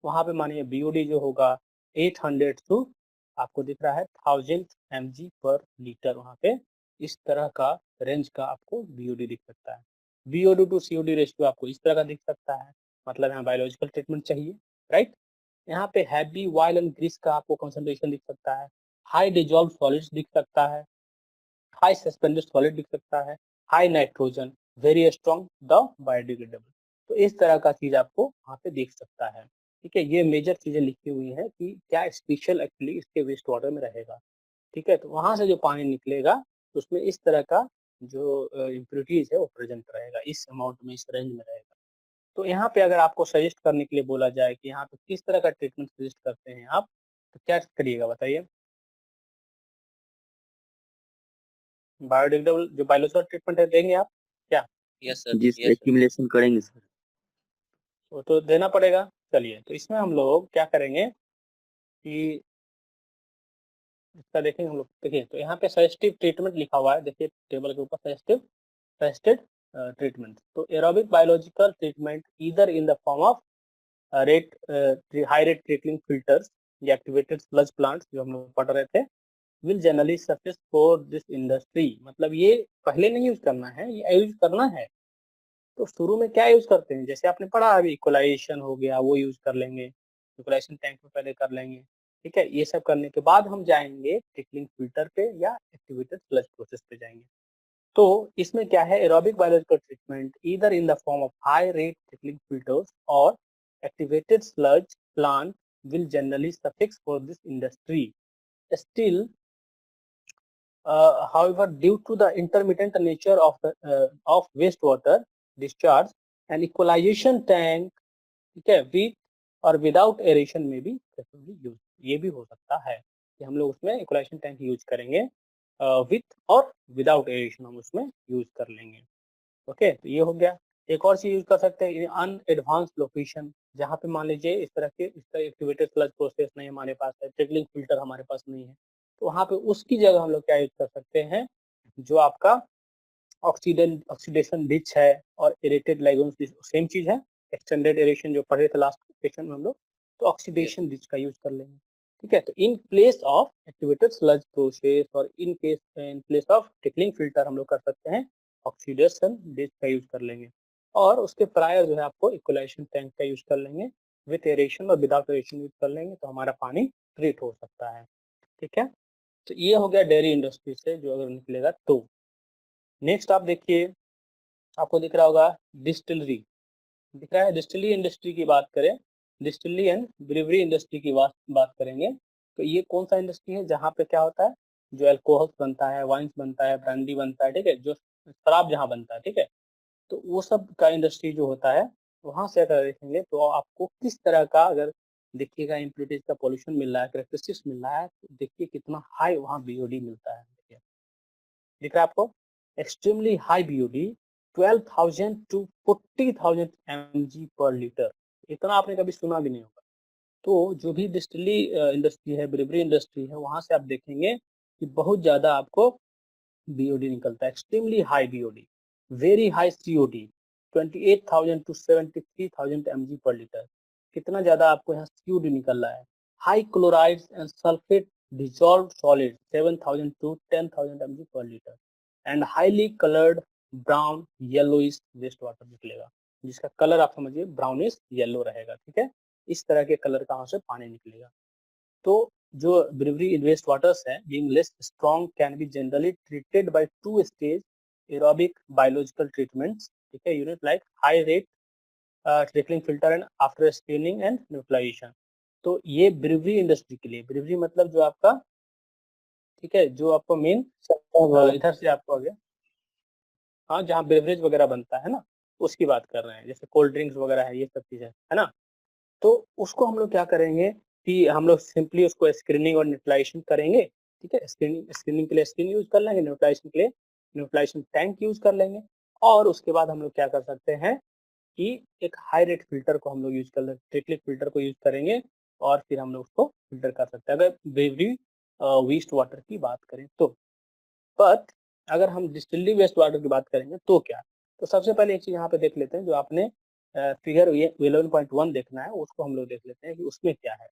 वहाँ पे मानिए बीओडी जो होगा 800 टू आपको दिख रहा है 1000 mg पर लीटर, वहाँ पे इस तरह का रेंज का आपको बीओडी दिख सकता है। बीओडी टू सीओडी रेशियो आपको इस तरह का दिख सकता है, मतलब यहाँ बायोलॉजिकल ट्रीटमेंट चाहिए, राइट। यहाँ पे हैवी ऑयल एंड ग्रीस का आपको कंसंट्रेशन दिख सकता है, हाई डिजॉल्व सॉलिड्स दिख सकता है, हाई सस्पेंडेड सॉलिड दिख सकता है, high nitrogen, very strong the biodegradable. तो इस तरह का चीज आपको वहाँ पे दिख सकता है, ठीक है। ये मेजर चीजें लिखी हुई हैं कि क्या स्पेशल एक्चुअली इसके वेस्ट वाटर में रहेगा, ठीक है। तो वहां से जो पानी निकलेगा उसमें इस तरह का जो इम्प्योरिटीज है वो प्रेजेंट रहेगा, इस अमाउंट में, इस रेंज में रहेगा। तो यहाँ पे अगर आपको सजेस्ट करने के लिए बोला जाए कि यहाँ पे किस तरह का ट्रीटमेंट सजेस्ट करते हैं आप, तो क्या करिएगा बताइए? बायोडिग्रेडेबल जो बायोलॉजिकल ट्रीटमेंट है देंगे आप क्या? Yes sir. जिस यस सर। एक्यूमुलेशन करेंगे सर। वो तो देना पड़ेगा। चलिए, तो इसमें हम लोग क्या करेंगे कि इसका देखेंगे हम लोग। देखिए, तो यहाँ पे सजेस्टिव ट्रीटमेंट लिखा हुआ है, देखिए टेबल के ऊपर सजेस्टेड ट्रीटमेंट। तो aerobic biological treatment either in the form of rate high rate trickling filters या एक्टिवेटेड स्लज प्लांट्स जो हम लोग पढ़ रहे थे, will generally suffice for this industry. मतलब ये पहले नहीं यूज करना है, ये यूज करना है। तो शुरू में क्या यूज करते हैं, जैसे आपने पढ़ा अभी इक्वलाइजेशन हो गया, वो यूज कर लेंगे, इक्वलाइजेशन टैंक में पहले कर लेंगे, ठीक है। ये सब करने के बाद हम जाएंगे ट्रिकलिंग फिल्टर पे या एक्टिवेटेड स्लज प्रोसेस पे जाएंगे। तो इसमें क्या है, aerobic biological treatment either in the form of high rate trickling filters और activated sludge plant will generally suffix for this industry. Still, however, due to the intermittent nature of wastewater discharge, an equalization tank, ठीक है, with और without aeration में भी preferably use, ये भी हो सकता है कि हम लोग उसमें इक्वलाइजेशन टैंक यूज करेंगे, विथ और विदाउट एरेशन हम उसमें यूज कर लेंगे। ओके, तो ये हो गया। एक और चीज यूज कर सकते हैं, अन एडवांस लोकेशन, जहाँ पे मान लीजिए इस तरह के इसका एक्टिवेटेड स्लज प्रोसेस नहीं हमारे पास है, ट्रिकलिंग फिल्टर हमारे पास नहीं है, तो वहाँ पे उसकी जगह हम लोग क्या यूज कर सकते हैं, जो आपका ऑक्सीडेशन डिच है और एरेटेड लाइगोन्स, सेम चीज है, एक्सटेंडेड एरेशन जो पढ़े थे लास्ट सेक्शन में हम लोग, तो ऑक्सीडेशन डिच का यूज कर लेंगे, ठीक है। तो in place of activated sludge process और in place of trickling filter हम लोग कर सकते हैं ऑक्सीडेशन डिच का यूज कर लेंगे। और उसके प्रायर जो है आपको इक्वलाइजेशन टैंक का यूज कर लेंगे, विथ एरेशन और विदाउट एरेशन यूज कर लेंगे, तो हमारा पानी ट्रीट हो सकता है, ठीक है। तो ये हो गया डेयरी इंडस्ट्री से जो अगर निकलेगा तो। नेक्स्ट आप देखिए, आपको दिख रहा होगा डिस्टिलरी, दिख रहा है। डिस्टिलरी इंडस्ट्री की बात करें, डिस्टिलरी एंड ब्रीवरी इंडस्ट्री की बात करेंगे, तो ये कौन सा इंडस्ट्री है जहाँ पे क्या होता है, जो अल्कोहल बनता है, वाइन्स बनता है, ब्रांडी बनता है, ठीक है, जो शराब जहाँ बनता है, ठीक है। तो वो सब का इंडस्ट्री जो होता है, वहाँ से अगर देखेंगे तो आपको किस तरह का, अगर देखिएगा इम्प्योरिटीज का पॉल्यूशन मिल रहा है, कैरेक्टरिस्टिक्स मिल रहा है, तो देखिए कितना हाई वहाँ बीओडी मिलता है। देखिए, दिख रहा है आपको, extremely high BOD 12,000 to 40,000 mg पर लीटर, इतना आपने कभी सुना भी नहीं होगा। तो जो भी डिस्टिलरी इंडस्ट्री है, ब्रिवरी इंडस्ट्री है, वहां से आप देखेंगे कि बहुत ज्यादा आपको बीओडी निकलता है, extremely high BOD, very high COD 28,000 to 73,000 mg पर लीटर, कितना ज्यादा आपको यहाँ सीओडी निकल रहा है। High chlorides and sulphate dissolve solid 7,000 to 10,000 mg पर litre, and highly coloured brown yellowish waste water निकलेगा, जिसका कलर आप समझिए ब्राउनिश येलो रहेगा, ठीक है। इस तरह के कलर का वहां से पानी निकलेगा। तो जो ब्रिवरी वेस्ट वाटर्स है, being less strong can be generally treated by two stage aerobic biological treatments, ठीक है, unit like high rate trickling filter and after screening and neutralization. तो ये ब्रिवरी इंडस्ट्री के लिए, ब्रिवरी मतलब जो आपका ठीक है, जो आपको मेन इधर से आपको आ गया, हाँ, जहाँ बेवरेज वगैरह बनता है ना, उसकी बात कर रहे हैं, जैसे कोल्ड ड्रिंक्स वगैरह है, ये सब चीज़ें, है ना? तो उसको हम लोग क्या करेंगे कि हम लोग सिंपली उसको स्क्रीनिंग और न्यूट्रलाइजेशन करेंगे, ठीक है? स्क्रीनिंग स्क्रीनिंग के लिए स्क्रीन यूज़ कर लेंगे, न्यूट्रलाइजेशन के लिए न्यूट्रलाइजेशन टैंक यूज़ कर लेंगे और उसके बाद हम लोग क्या कर सकते हैं कि एक हाई रेट फ़िल्टर को हम लोग यूज़ कर लें, ट्रिकलिक फ़िल्टर को यूज़ करेंगे और फिर हम लोग उसको फ़िल्टर कर सकते हैं, अगर बेवरी वेस्ट वाटर की बात करें तो। बट अगर हम डिस्टिल्ड वेस्ट वाटर की बात करेंगे तो क्या? तो सबसे पहले एक चीज़ यहाँ पे देख लेते हैं, जो आपने फिगर ये 11.1 देखना है, उसको हम लोग देख लेते हैं कि उसमें क्या है,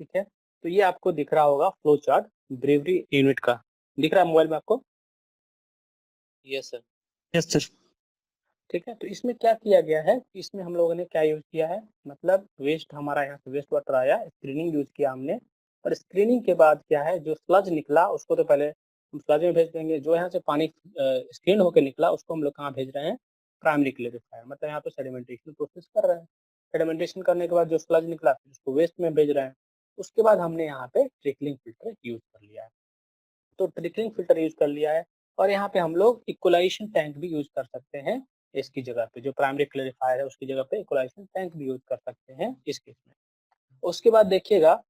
ठीक है? तो ये आपको दिख रहा होगा फ्लो चार्ट ब्रेवरी यूनिट का, दिख रहा है मोबाइल में आपको? Yes sir. Yes sir. ठीक है, तो इसमें क्या किया गया है, इसमें हम लोगों ने क्या यूज़ किया है, मतलब वेस्ट हमारा यहाँ से वेस्ट वाटर आया, स्क्रीनिंग यूज़ किया हमने और स्क्रीनिंग के बाद क्या है, जो स्लज निकला उसको तो पहले हम स्लज में भेज देंगे, जो यहाँ से पानी स्क्रीन होकर निकला उसको हम लोग कहाँ भेज रहे हैं, प्राइमरी क्लेरिफायर, मतलब यहाँ पे सेडिमेंटेशन प्रोसेस कर रहे हैं। सेडिमेंटेशन करने के बाद जो स्लज निकला फिर उसको वेस्ट में भेज रहे हैं। उसके बाद हमने यहाँ पे ट्रिकलिंग फिल्टर यूज़ कर लिया है। तो ट्रिकलिंग फिल्टर यूज़ कर लिया है और यहाँ पे हम लोग इक्वलाइजेशन टैंक भी यूज़ कर सकते हैं इसकी जगह पे, जो प्राइमरी क्लेरिफायर है उसकी जगह पे इक्वलाइजेशन टैंक भी यूज़ कर सकते हैं इस केस में। उसके बाद देखिएगा,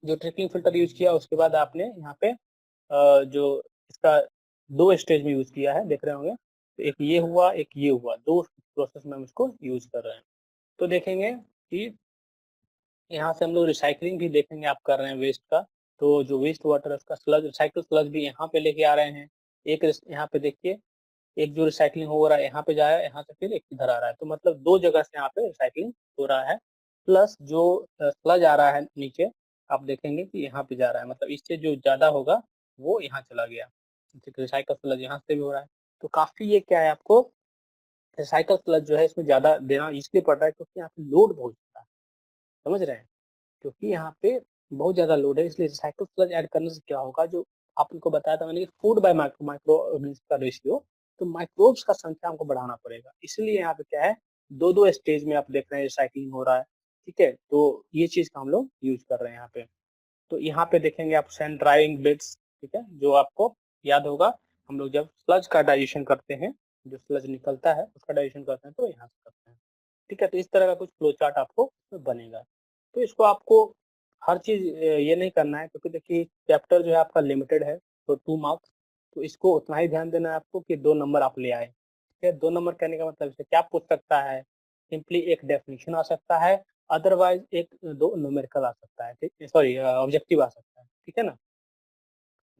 जो ट्रिकलिंग फिल्टर यूज़ किया उसके बाद आपने यहाँ पे जो इसका 2 स्टेज में यूज़ किया है, देख रहे होंगे। तो एक ये हुआ, एक ये हुआ, 2 प्रोसेस में हम इसको यूज़ कर रहे हैं। तो देखेंगे कि यहाँ से हम लोग रिसाइक्लिंग भी देखेंगे आप कर रहे हैं वेस्ट का, तो जो वेस्ट वाटर है उसका स्लज, रिसाइकिल स्लज भी यहाँ पे लेके आ रहे हैं। एक यहाँ पे देखिए, एक जो रिसाइक्लिंग हो रहा है यहाँ पे जा रहा है, यहाँ से फिर एक इधर आ रहा है, तो मतलब 2 जगह से यहाँ पे रिसाइक्लिंग हो रहा है। प्लस जो स्लज आ रहा है नीचे, आप देखेंगे कि यहाँ पे जा रहा है, मतलब इससे जो ज़्यादा होगा वो यहाँ चला गया। रिसाइकल स्लज यहाँ से भी हो रहा है, तो काफ़ी ये क्या है आपको, रिसाइकल स्लज जो है इसमें ज़्यादा देना इसलिए पड़ रहा है क्योंकि यहाँ पे लोड बहुत ज़्यादा है, समझ रहे हैं? क्योंकि यहाँ पे बहुत ज़्यादा लोड है, इसलिए रिसाइकिल स्लज ऐड करने से क्या होगा, जो आपको बताया था मैंने कि फूड बाय माइक्रो ऑर्गेनिज्म का रेशियो, तो माइक्रोब्स का संख्या हमको बढ़ाना पड़ेगा। इसलिए यहाँ पे क्या है, 2-2 स्टेज में आप देख रहे हैं रिसाइक्लिंग हो रहा है, ठीक है? तो ये चीज़ का हम लोग यूज़ कर रहे हैं यहाँ पे। तो यहाँ पे देखेंगे आप सैंड ड्राइंग बेड्स, ठीक है? जो आपको याद होगा, हम लोग जब स्लज का डाइजेशन करते हैं, जो स्लज निकलता है उसका डाइजेशन करते हैं तो यहाँ से करते हैं। ठीक है, तो इस तरह का कुछ फ्लो चार्ट आपको इसमें बनेगा। तो इसको आपको हर चीज़ ये नहीं करना है, क्योंकि देखिए चैप्टर जो है आपका लिमिटेड है, तो 2 मार्क्स, तो इसको उतना ही ध्यान देना है आपको कि 2 नंबर आप ले आए। ठीक है, 2 नंबर कहने का मतलब इससे क्या पूछ सकता है, सिंपली एक डेफिनिशन आ सकता है, अदरवाइज़ 1-2 न्यूमेरिकल आ सकता है, ठीक है, सॉरी ऑब्जेक्टिव आ सकता है, ठीक है ना?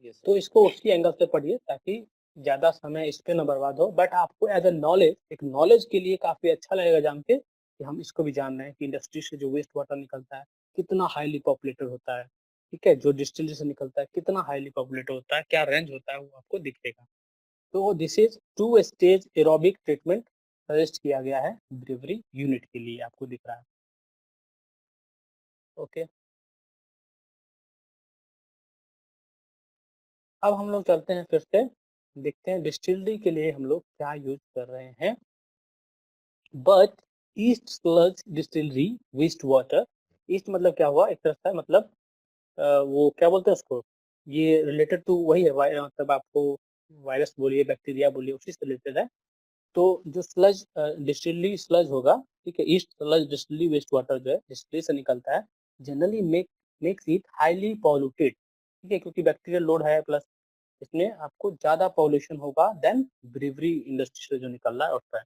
Yes sir. तो इसको उसी एंगल से पढ़िए ताकि ज़्यादा समय इस पे ना बर्बाद हो, बट आपको एज़ अ नॉलेज, एक नॉलेज के लिए काफ़ी अच्छा लगेगा जान के कि हम इसको भी जान रहे हैं कि इंडस्ट्री से जो वेस्ट वाटर निकलता है, कितना हाईली पॉपुलेटेड होता है, ठीक है? जो डिस्टिलरी से निकलता है, कितना हाईली पॉपुलेटेड होता है, क्या रेंज होता है, वो आपको दिखेगा। तो this is 2 stage aerobic treatment suggest किया गया है ब्रीवरी यूनिट के लिए, आपको दिख रहा है। ओके, अब हम लोग चलते हैं फिर से, देखते हैं डिस्टिलरी के लिए हम लोग क्या यूज़ कर रहे हैं। But yeast sludge distillery waste water, yeast मतलब क्या हुआ, एक तरह से मतलब वो क्या बोलते हैं उसको, ये रिलेटेड टू वही है, मतलब आपको वायरस बोलिए, बैक्टीरिया बोलिए, उसी से रिलेटेड है। तो जो स्लज डिस्टिलरी स्लज होगा, ठीक है, yeast sludge distillery waste water जो है डिस्टिलरी से निकलता है, generally makes it highly polluted, ठीक है, क्योंकि बैक्टीरियल लोड है, प्लस इसमें आपको ज़्यादा पॉल्यूशन होगा देन ब्रीवरी इंडस्ट्री से जो निकल रहा है उसका।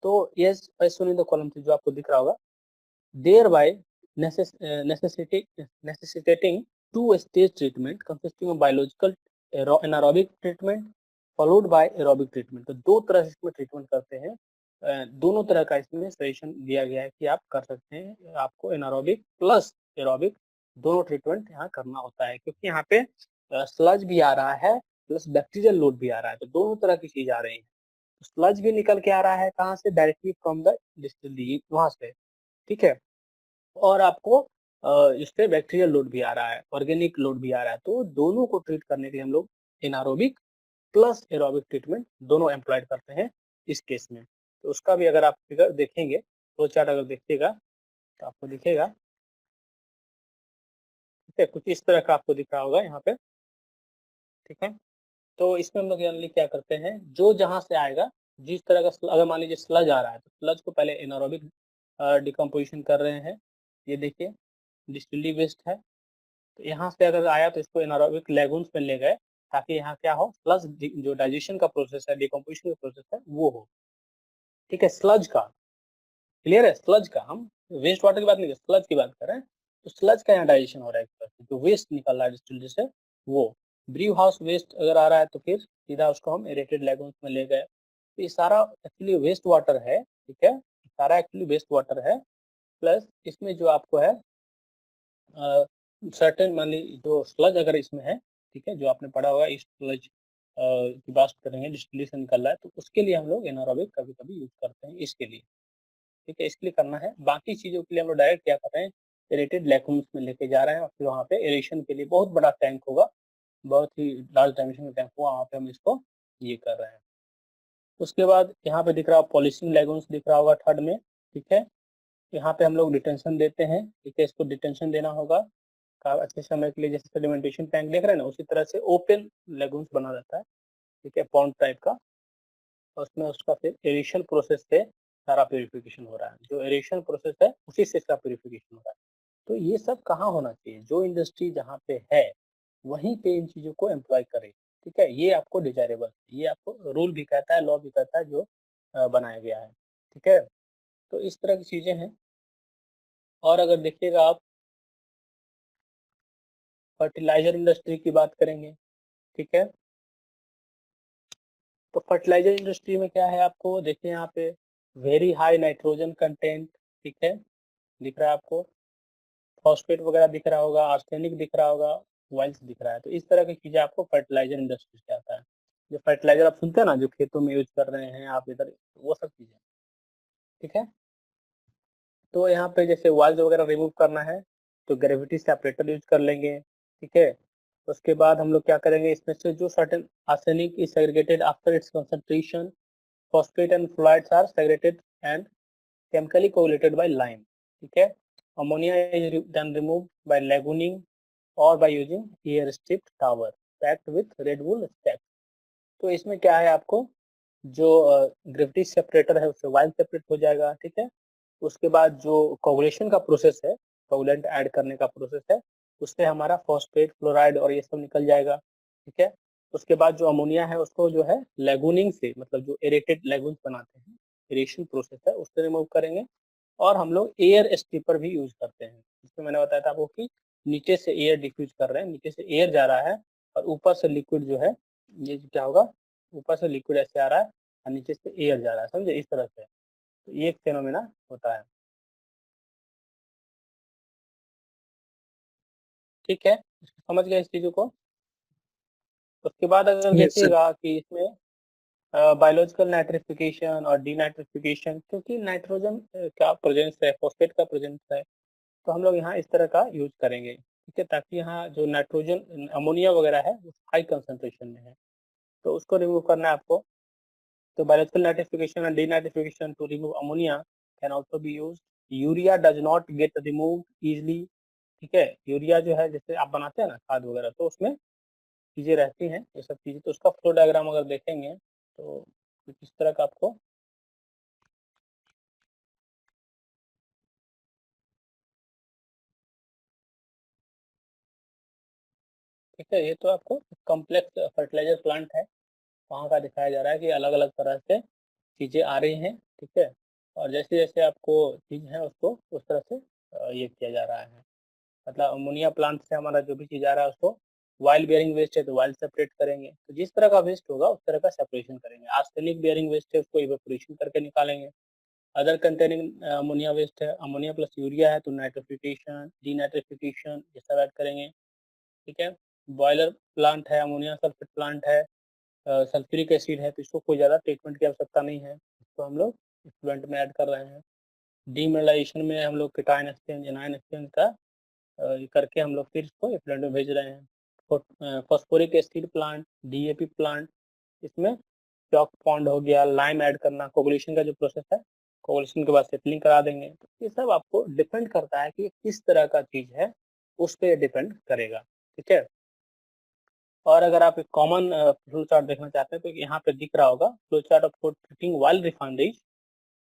तो yes, as shown in the column जो आपको दिख रहा होगा, thereby necessitating two-stage treatment consisting of biological anaerobic treatment followed by aerobic treatment। तो 2 तरह से इसमें ट्रीटमेंट करते हैं, दोनों तरह का इसमें सजेशन दिया गया है कि आप कर सकते हैं, आपको एनारोबिक प्लस एरोबिक दोनों ट्रीटमेंट यहाँ करना होता है, क्योंकि यहाँ पे स्लज भी आ रहा है प्लस बैक्टीरियल लोड भी आ रहा है, तो दोनों तरह की चीज आ रही है। स्लज भी निकल के आ रहा है कहाँ से, डायरेक्टली फ्रॉम द डिस्टिलरी वहां से, ठीक है, और आपको इससे बैक्टीरियल लोड भी आ रहा है, ऑर्गेनिक लोड भी आ रहा है, तो दोनों को ट्रीट करने के लिए हम लोग एनारोबिक प्लस एरोबिक ट्रीटमेंट दोनों एम्प्लॉयड करते हैं इस केस में। तो उसका भी अगर आप फिगर देखेंगे, फ्लो चार्ट अगर देखिएगा तो आपको दिखेगा, ठीक है, कुछ इस तरह का आपको दिख रहा होगा यहाँ पे, ठीक है। तो इसमें हम लोग जनरली क्या करते हैं, जो जहाँ से आएगा, जिस तरह का अगर मान लीजिए स्लज आ रहा है, तो स्लज को पहले एनारोबिक डिकम्पोजिशन कर रहे हैं। ये देखिए डिस्टिल्ड वेस्ट है, तो यहाँ से अगर आया तो इसको एनारोबिक लेगून्स में ले गए, ताकि यहाँ क्या हो, स्लज जो डाइजेशन का प्रोसेस है, डिकम्पोजिशन का प्रोसेस है, वो हो, ठीक है। स्लज का क्लियर है, स्लज का, हम वेस्ट वाटर की बात नहीं कर, स्लज की बात कर रहे हैं। तो स्लज का यहाँ डाइजेशन हो रहा है, एक तरह से जो वेस्ट निकल रहा है डिस्टिल्ड से, वो ब्रीव हाउस वेस्ट अगर आ रहा है तो फिर सीधा उसको हम एरेटेड लेगून्स में ले गए। तो ये सारा एक्चुअली वेस्ट वाटर है, ठीक है, सारा एक्चुअली वेस्ट वाटर है। प्लस इसमें जो आपको है सर्टेन मान ली जो स्लज अगर इसमें है, ठीक है, जो आपने पढ़ा होगा, इस स्लज की बात करेंगे, डिस्टिलेशन निकल रहा है, तो उसके लिए हम लोग एनारोबिक कभी कभी यूज करते हैं, इसके लिए, ठीक है, इसके लिए करना है। बाकी चीज़ों के लिए हम लोग डायरेक्ट क्या कर रहे हैं, एरेटेड लेगून्स में लेके जा रहे हैं, और फिर वहाँ पे एरेशन के लिए बहुत बड़ा टैंक होगा, बहुत ही लार्ज डायमेंशन का टैंक होगा, वहाँ पे हम इसको ये कर रहे हैं। उसके बाद यहाँ पे दिख रहा है पॉलिशिंग लेगून्स दिख रहा होगा थर्ड में, ठीक है। यहाँ पे हम लोग डिटेंशन देते हैं, ठीक है, इसको डिटेंशन देना होगा अच्छे समय के लिए, जैसे सेडिमेंटेशन टैंक देख रहे हैं ना, उसी तरह से ओपन लेगून्स बना रहता है, ठीक है, पॉन्ड टाइप का। और उसमें उसका फिर एरेशन प्रोसेस से सारा प्यूरिफिकेशन हो रहा है, जो एरेशन प्रोसेस है उसी से इसका प्यूरिफिकेशन हो रहा है। तो ये सब कहाँ होना चाहिए, जो इंडस्ट्री जहाँ पे है वहीं पे इन चीज़ों को एम्प्लॉय करें, ठीक है। ये आपको डिजायरेबल, ये आपको रूल भी कहता है, लॉ भी कहता है, जो बनाया गया है, ठीक है। तो इस तरह की चीज़ें हैं। और अगर देखिएगा आप फर्टिलाइजर इंडस्ट्री की बात करेंगे, ठीक है, तो फर्टिलाइजर इंडस्ट्री में क्या है, आपको देखिए यहाँ पे वेरी हाई नाइट्रोजन कंटेंट, ठीक है, दिख रहा है आपको, फॉस्फेट वगैरह दिख रहा होगा, आर्सेनिक दिख रहा होगा, वाइल्स दिख रहा है। तो इस तरह की चीजें आपको फर्टिलाइजर इंडस्ट्री से आता है। जो फर्टिलाइजर आप सुनते हैं ना, जो खेतों में यूज कर रहे हैं आप इधर, वो सब चीजें, ठीक है। तो यहाँ पे जैसे वाइल्स वगैरह रिमूव करना है तो ग्रेविटी सेपरेटर यूज कर लेंगे, ठीक है। उसके बाद हम लोग क्या करेंगे, इसमें से जो certain arsenic is segregated after it's concentration, phosphate and fluorides are segregated and chemically coagulated by lime, ठीक है। Ammonia is then removed by lagooning or by using air stripped tower packed with red wool stacks। तो इसमें क्या है, आपको जो gravity separator है उससे वाइल सेपरेट हो जाएगा, ठीक है। उसके बाद जो कोगुलेशन का प्रोसेस है, कोगुलेंट ऐड करने का प्रोसेस है, उससे हमारा फॉस्फेट, फ्लोराइड और ये सब निकल जाएगा, ठीक है। उसके बाद जो अमोनिया है उसको जो है लेगूनिंग से, मतलब जो एरेटेड लेगून्स बनाते हैं, एरेशन प्रोसेस है, उससे रिमूव करेंगे। और हम लोग एयर स्ट्रिपर भी यूज करते हैं, जिसमें मैंने बताया था आपको कि नीचे से एयर डिफ्यूज कर रहे हैं, नीचे से एयर जा रहा है और ऊपर से लिक्विड जो है, ये क्या होगा, ऊपर से लिक्विड ऐसे आ रहा है और नीचे से एयर जा रहा है, समझे, इस तरह से। तो ये एक फेनोमेना होता है, ठीक है, समझ गए इस चीजों को। उसके बाद अगर यस सर। देखिएगा कि इसमें बायोलॉजिकल नाइट्रिफिकेशन और डीनाइट्रिफिकेशन, क्योंकि नाइट्रोजन का प्रेजेंस है, फॉस्फेट का प्रेजेंस है, तो हम लोग यहाँ इस तरह का यूज करेंगे, ठीक है, ताकि यहाँ जो नाइट्रोजन अमोनिया वगैरह है वो हाई कंसंट्रेशन में है, तो उसको रिमूव करना है आपको। तो biological nitrification and denatrification to remove ammonia can also be used. Urea does not gate remove easily, ठीक है। यूरिया जो है, जैसे आप बनाते हैं ना खाद वगैरह, तो उसमें चीजें रहती हैं, ये सब चीजें, तो उसका फ्लो डायग्राम अगर देखेंगे तो कुछ इस तरह का आपको, ठीक है, ये तो आपको कॉम्प्लेक्स फर्टिलाइजर प्लांट है, वहाँ का दिखाया जा रहा है कि अलग अलग तरह से चीजें आ रही हैं, ठीक है। और जैसे जैसे आपको चीज है उसको उस तरह से ये किया जा रहा है, मतलब अमोनिया प्लांट से हमारा जो भी चीज आ रहा है उसको, वाइल बेयरिंग वेस्ट है तो वाइल सेपरेट करेंगे, तो जिस तरह का वेस्ट होगा उस तरह का सेपरेशन करेंगे। आर्सेनिक बेयरिंग वेस्ट है उसको इवेपोरेशन करके निकालेंगे। अदर कंटेनिंग अमोनिया वेस्ट है, अमोनिया प्लस यूरिया है तो नाइट्रिफिकेशन, डीनाइट्रिफिकेशन ये सब ऐड करेंगे, ठीक है। बॉयलर प्लांट है, अमोनिया सल्फेट प्लांट है, सल्फ्यूरिक एसिड है, तो इसको कोई ज़्यादा ट्रीटमेंट की आवश्यकता नहीं है, इसको हम लोग इफ्लुएंट में ऐड कर रहे हैं। डीमिनरलाइजेशन में हम लोग केटायन एक्सचेंज, एनायन एक्सचेंज का करके हम लोग फिर इसको इफ्लुएंट में भेज रहे हैं। Phosphoric acid plant, DAP plant, इसमें चॉक पॉन्ड हो गया, लाइम ऐड करना, कोगुलेशन का जो प्रोसेस है, कोगुलेशन के बाद सेटलिंग करा देंगे। तो ये सब आपको डिपेंड करता है कि किस तरह का चीज़ है, उस पे डिपेंड करेगा, ठीक है। और अगर आप एक कॉमन फ्लो चार्ट देखना चाहते हैं तो यहाँ पे दिख रहा होगा flow chart of for treating wild refineries,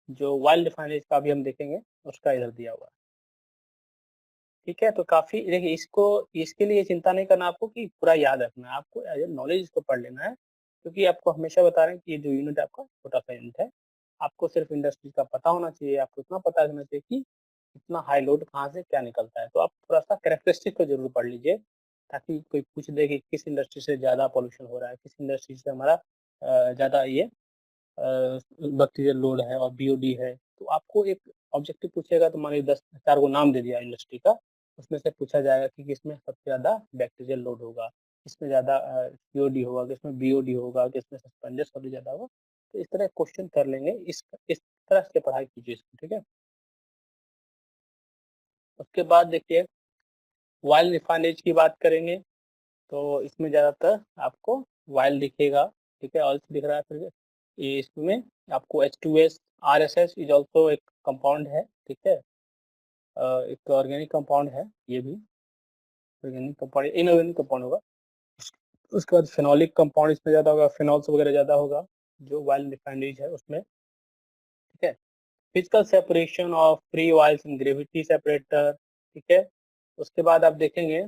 जो वाइल्ड रिफाइनरीज का भी हम देखेंगे उसका इधर दिया हुआ है, ठीक है। तो काफी देखिए, इसको इसके लिए चिंता नहीं करना आपको कि पूरा याद रखना है, आपको एज ए नॉलेज इसको पढ़ लेना है, क्योंकि आपको हमेशा बता रहे हैं कि ये जो यूनिट आपका छोटा सा यूनिट है, आपको सिर्फ इंडस्ट्री का पता होना चाहिए, आपको इतना पता होना चाहिए कि इतना हाई लोड कहाँ से क्या निकलता है। तो आप थोड़ा सा कैरेक्टरिस्टिक को जरूर पढ़ लीजिए, ताकि कोई पूछ दे कि किस इंडस्ट्री से ज़्यादा पॉल्यूशन हो रहा है, किस इंडस्ट्री से हमारा ज़्यादा ये बैक्टीरियल लोड है और बीओडी है। तो आपको एक ऑब्जेक्टिव पूछेगा तो मान लीजिए 10 4 को नाम दे दिया इंडस्ट्री का, उसमें से पूछा जाएगा कि किसमें सबसे ज़्यादा बैक्टीरियल लोड होगा, किसमें ज़्यादा सीओडी होगा, किसमें बीओडी होगा, किसमें सस्पेंडेड सॉलिड ज़्यादा होगा। तो इस तरह क्वेश्चन कर लेंगे, इस तरह से पढ़ाई कीजिए इसको, ठीक है। उसके बाद देखिए वाइल्ड रिफाइनरीज की बात करेंगे, तो इसमें ज़्यादातर आपको वाइल्ड दिखेगा, ठीक है, ऑल्सो दिख रहा है। फिर ये इसमें आपको H2S RSS इज ऑल्सो एक कंपाउंड है, ठीक है, एक ऑर्गेनिक कंपाउंड है, ये भी ऑर्गेनिक कंपाउंड, इनऑर्गेनिक कंपाउंड होगा। उसके बाद फिनोलिक कंपाउंड इसमें ज़्यादा होगा, फिनॉल्स वगैरह ज़्यादा होगा जो वाइल्ड रिफाइनरीज है उसमें, ठीक है। Physical separation of free oils in gravity separator, ठीक है। उसके बाद आप देखेंगे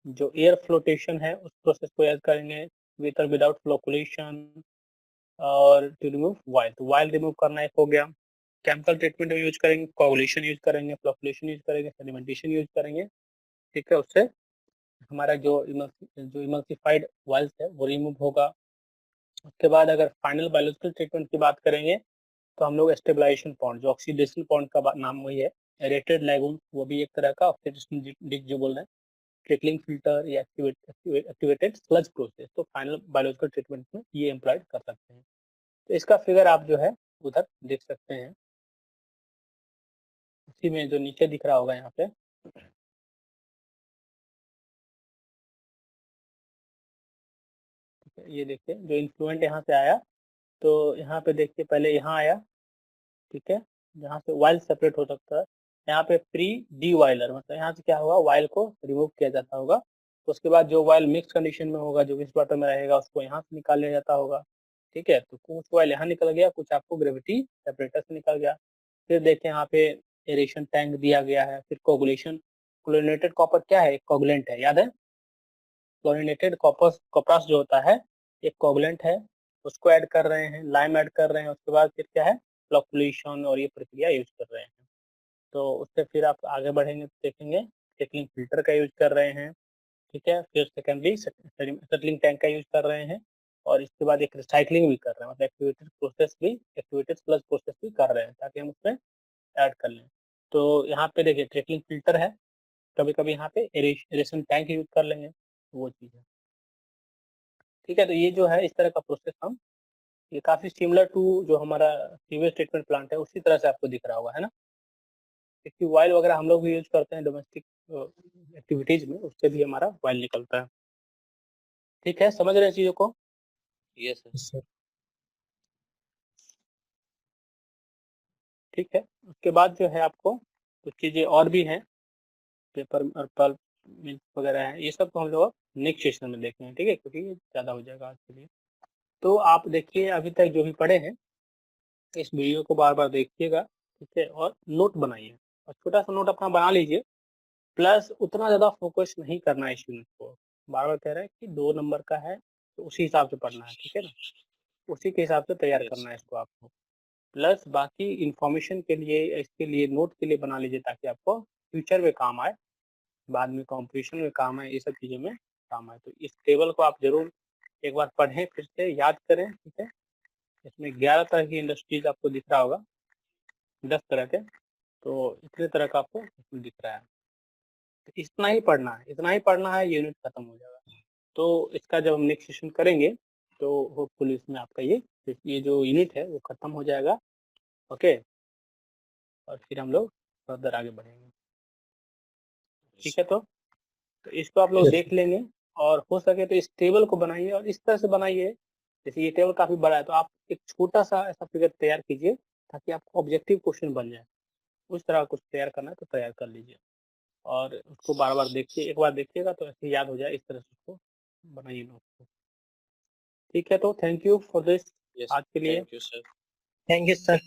जो एयर फ्लोटेशन है उस प्रोसेस को याद करेंगे, विद और विदाउट फ्लोकुलेशन, और टू रिमूव वाइल, तो वाइल रिमूव करना एक हो गया। केमिकल ट्रीटमेंट में यूज करेंगे, कोगुलेशन यूज करेंगे, फ्लोकुलेशन यूज करेंगे, सेडिमेंटेशन यूज करेंगे, ठीक है। उससे हमारा जो इमल्सिफाइड वाइल्स है वो रिमूव होगा। उसके बाद अगर फाइनल बायोलॉजिकल ट्रीटमेंट की बात करेंगे तो हम लोग स्टेबलाइजेशन पॉन्ड, जो ऑक्सीडेशन पॉन्ड का नाम वही है, एरेटेड लैगून, वो भी एक तरह का ऑक्सीडेशन डिक जो बोल रहे हैं, ट्रिकलिंग फिल्टर या एक्टिवेटेड स्लज प्रोसेस, तो फाइनल बायोलॉजिकल ट्रीटमेंट में ये एम्प्लॉयड कर सकते हैं। तो इसका फिगर आप जो है उधर देख सकते हैं, उसी में जो नीचे दिख रहा होगा यहाँ पे, ये देखिए जो इन्फ्लुएंट यहाँ से आया, तो यहाँ पे देखिए पहले यहाँ आया, ठीक है, जहाँ से वाइल सेपरेट हो सकता है, यहाँ पे प्री डी वाइलर, मतलब यहाँ से क्या होगा, वाइल को रिमूव किया जाता होगा। उसके बाद जो वाइल मिक्स कंडीशन में होगा, जो वेस्ट वाटर में रहेगा, उसको यहाँ से निकाल लिया जाता होगा, ठीक है। तो कुछ वाइल यहाँ निकल गया, कुछ आपको ग्रेविटी सेपरेटर से निकल गया। फिर देखिए यहाँ पे एरेशन टैंक दिया गया है, फिर कोगुलेशन, क्लोरीनेटेड कॉपर क्या है, एक कोगुलेंट है, याद है, क्लोरीनेटेड कॉपरस जो होता है एक कोगुलेंट है, उसको ऐड कर रहे हैं, लाइम ऐड कर रहे हैं, उसके बाद फिर क्या है, फ्लोकुलेशन और ये प्रक्रिया यूज कर रहे हैं। तो उससे फिर आप आगे बढ़ेंगे तो देखेंगे सेटलिंग फिल्टर का यूज कर रहे हैं, ठीक है। फिर सेकेंडली सेटलिंग टैंक का यूज कर रहे हैं, और इसके बाद एक रिसाइकलिंग भी कर रहे हैं, मतलब एक्टिवेटेड प्लस प्रोसेस भी कर रहे हैं, ताकि हम उसमें ऐड कर लें। तो यहाँ पे देखिए ट्रिकलिंग फिल्टर है, कभी कभी यहाँ पे एरेशन टैंक यूज कर लेंगे, वो चीज़ है, ठीक है। तो ये जो है इस तरह का प्रोसेस हम, ये काफी सिमिलर टू जो हमारा सीवेज ट्रीटमेंट प्लांट है उसी तरह से आपको दिख रहा होगा, है ना। क्योंकि वाइल वगैरह हम लोग भी यूज करते हैं डोमेस्टिक एक्टिविटीज में, उससे भी हमारा वाइल निकलता है, ठीक है, समझ रहे हैं चीजों को। Yes sir. ठीक है, उसके बाद जो है आपको कुछ चीजें और भी हैं, पेपर और पल्प मिल्क वगैरह है, ये सब तो हम लोग नेक्स्ट सेशन में देखेंगे, ठीक है, क्योंकि ये ज़्यादा हो जाएगा आज के लिए। तो आप देखिए अभी तक जो भी पढ़े हैं, इस वीडियो को बार बार देखिएगा, ठीक है, और नोट बनाइए, और छोटा सा नोट अपना बना लीजिए। प्लस उतना ज़्यादा फोकस नहीं करना है इस यूनिट को, बार बार कह रहा है कि 2 नंबर का है तो उसी हिसाब से पढ़ना है, ठीक है ना, उसी के हिसाब से तैयार करना है इसको आपको। प्लस बाकी इंफॉर्मेशन के लिए, इसके लिए नोट के लिए बना लीजिए, ताकि आपको फ्यूचर में काम आए, बाद में कॉम्पिटिशन में काम आए, ये सब चीज़ों में काम आए। तो इस टेबल को आप जरूर एक बार पढ़ें, फिर से याद करें, ठीक है। इसमें 11 तरह की इंडस्ट्रीज आपको दिख रहा होगा, 10 तरह के, तो इतने तरह का आपको इसमें दिख रहा है। तो इतना ही पढ़ना है, इतना ही पढ़ना है, यूनिट खत्म हो जाएगा। तो इसका जब हम नेक्स्ट सेशन करेंगे तो होपफुली इसमें आपका ये जो यूनिट है वो खत्म हो जाएगा, ओके, और फिर हम लोग फर्दर आगे बढ़ेंगे, ठीक है। तो इसको आप लोग Yes, देख लेंगे, और हो सके तो इस टेबल को बनाइए, और इस तरह से बनाइए, जैसे ये टेबल काफी बड़ा है तो आप एक छोटा सा ऐसा फिगर तैयार कीजिए, ताकि आपको ऑब्जेक्टिव क्वेश्चन बन जाए, उस तरह कुछ तैयार करना है तो तैयार कर लीजिए। और उसको बार-बार देखिए, एक बार देखिएगा तो ऐसे याद हो जाए, इस तरह से उसको बनाइए नोट्स को। ठीक है, तो thank you for this Yes, आज के लिए। thank you, sir. Thank you sir.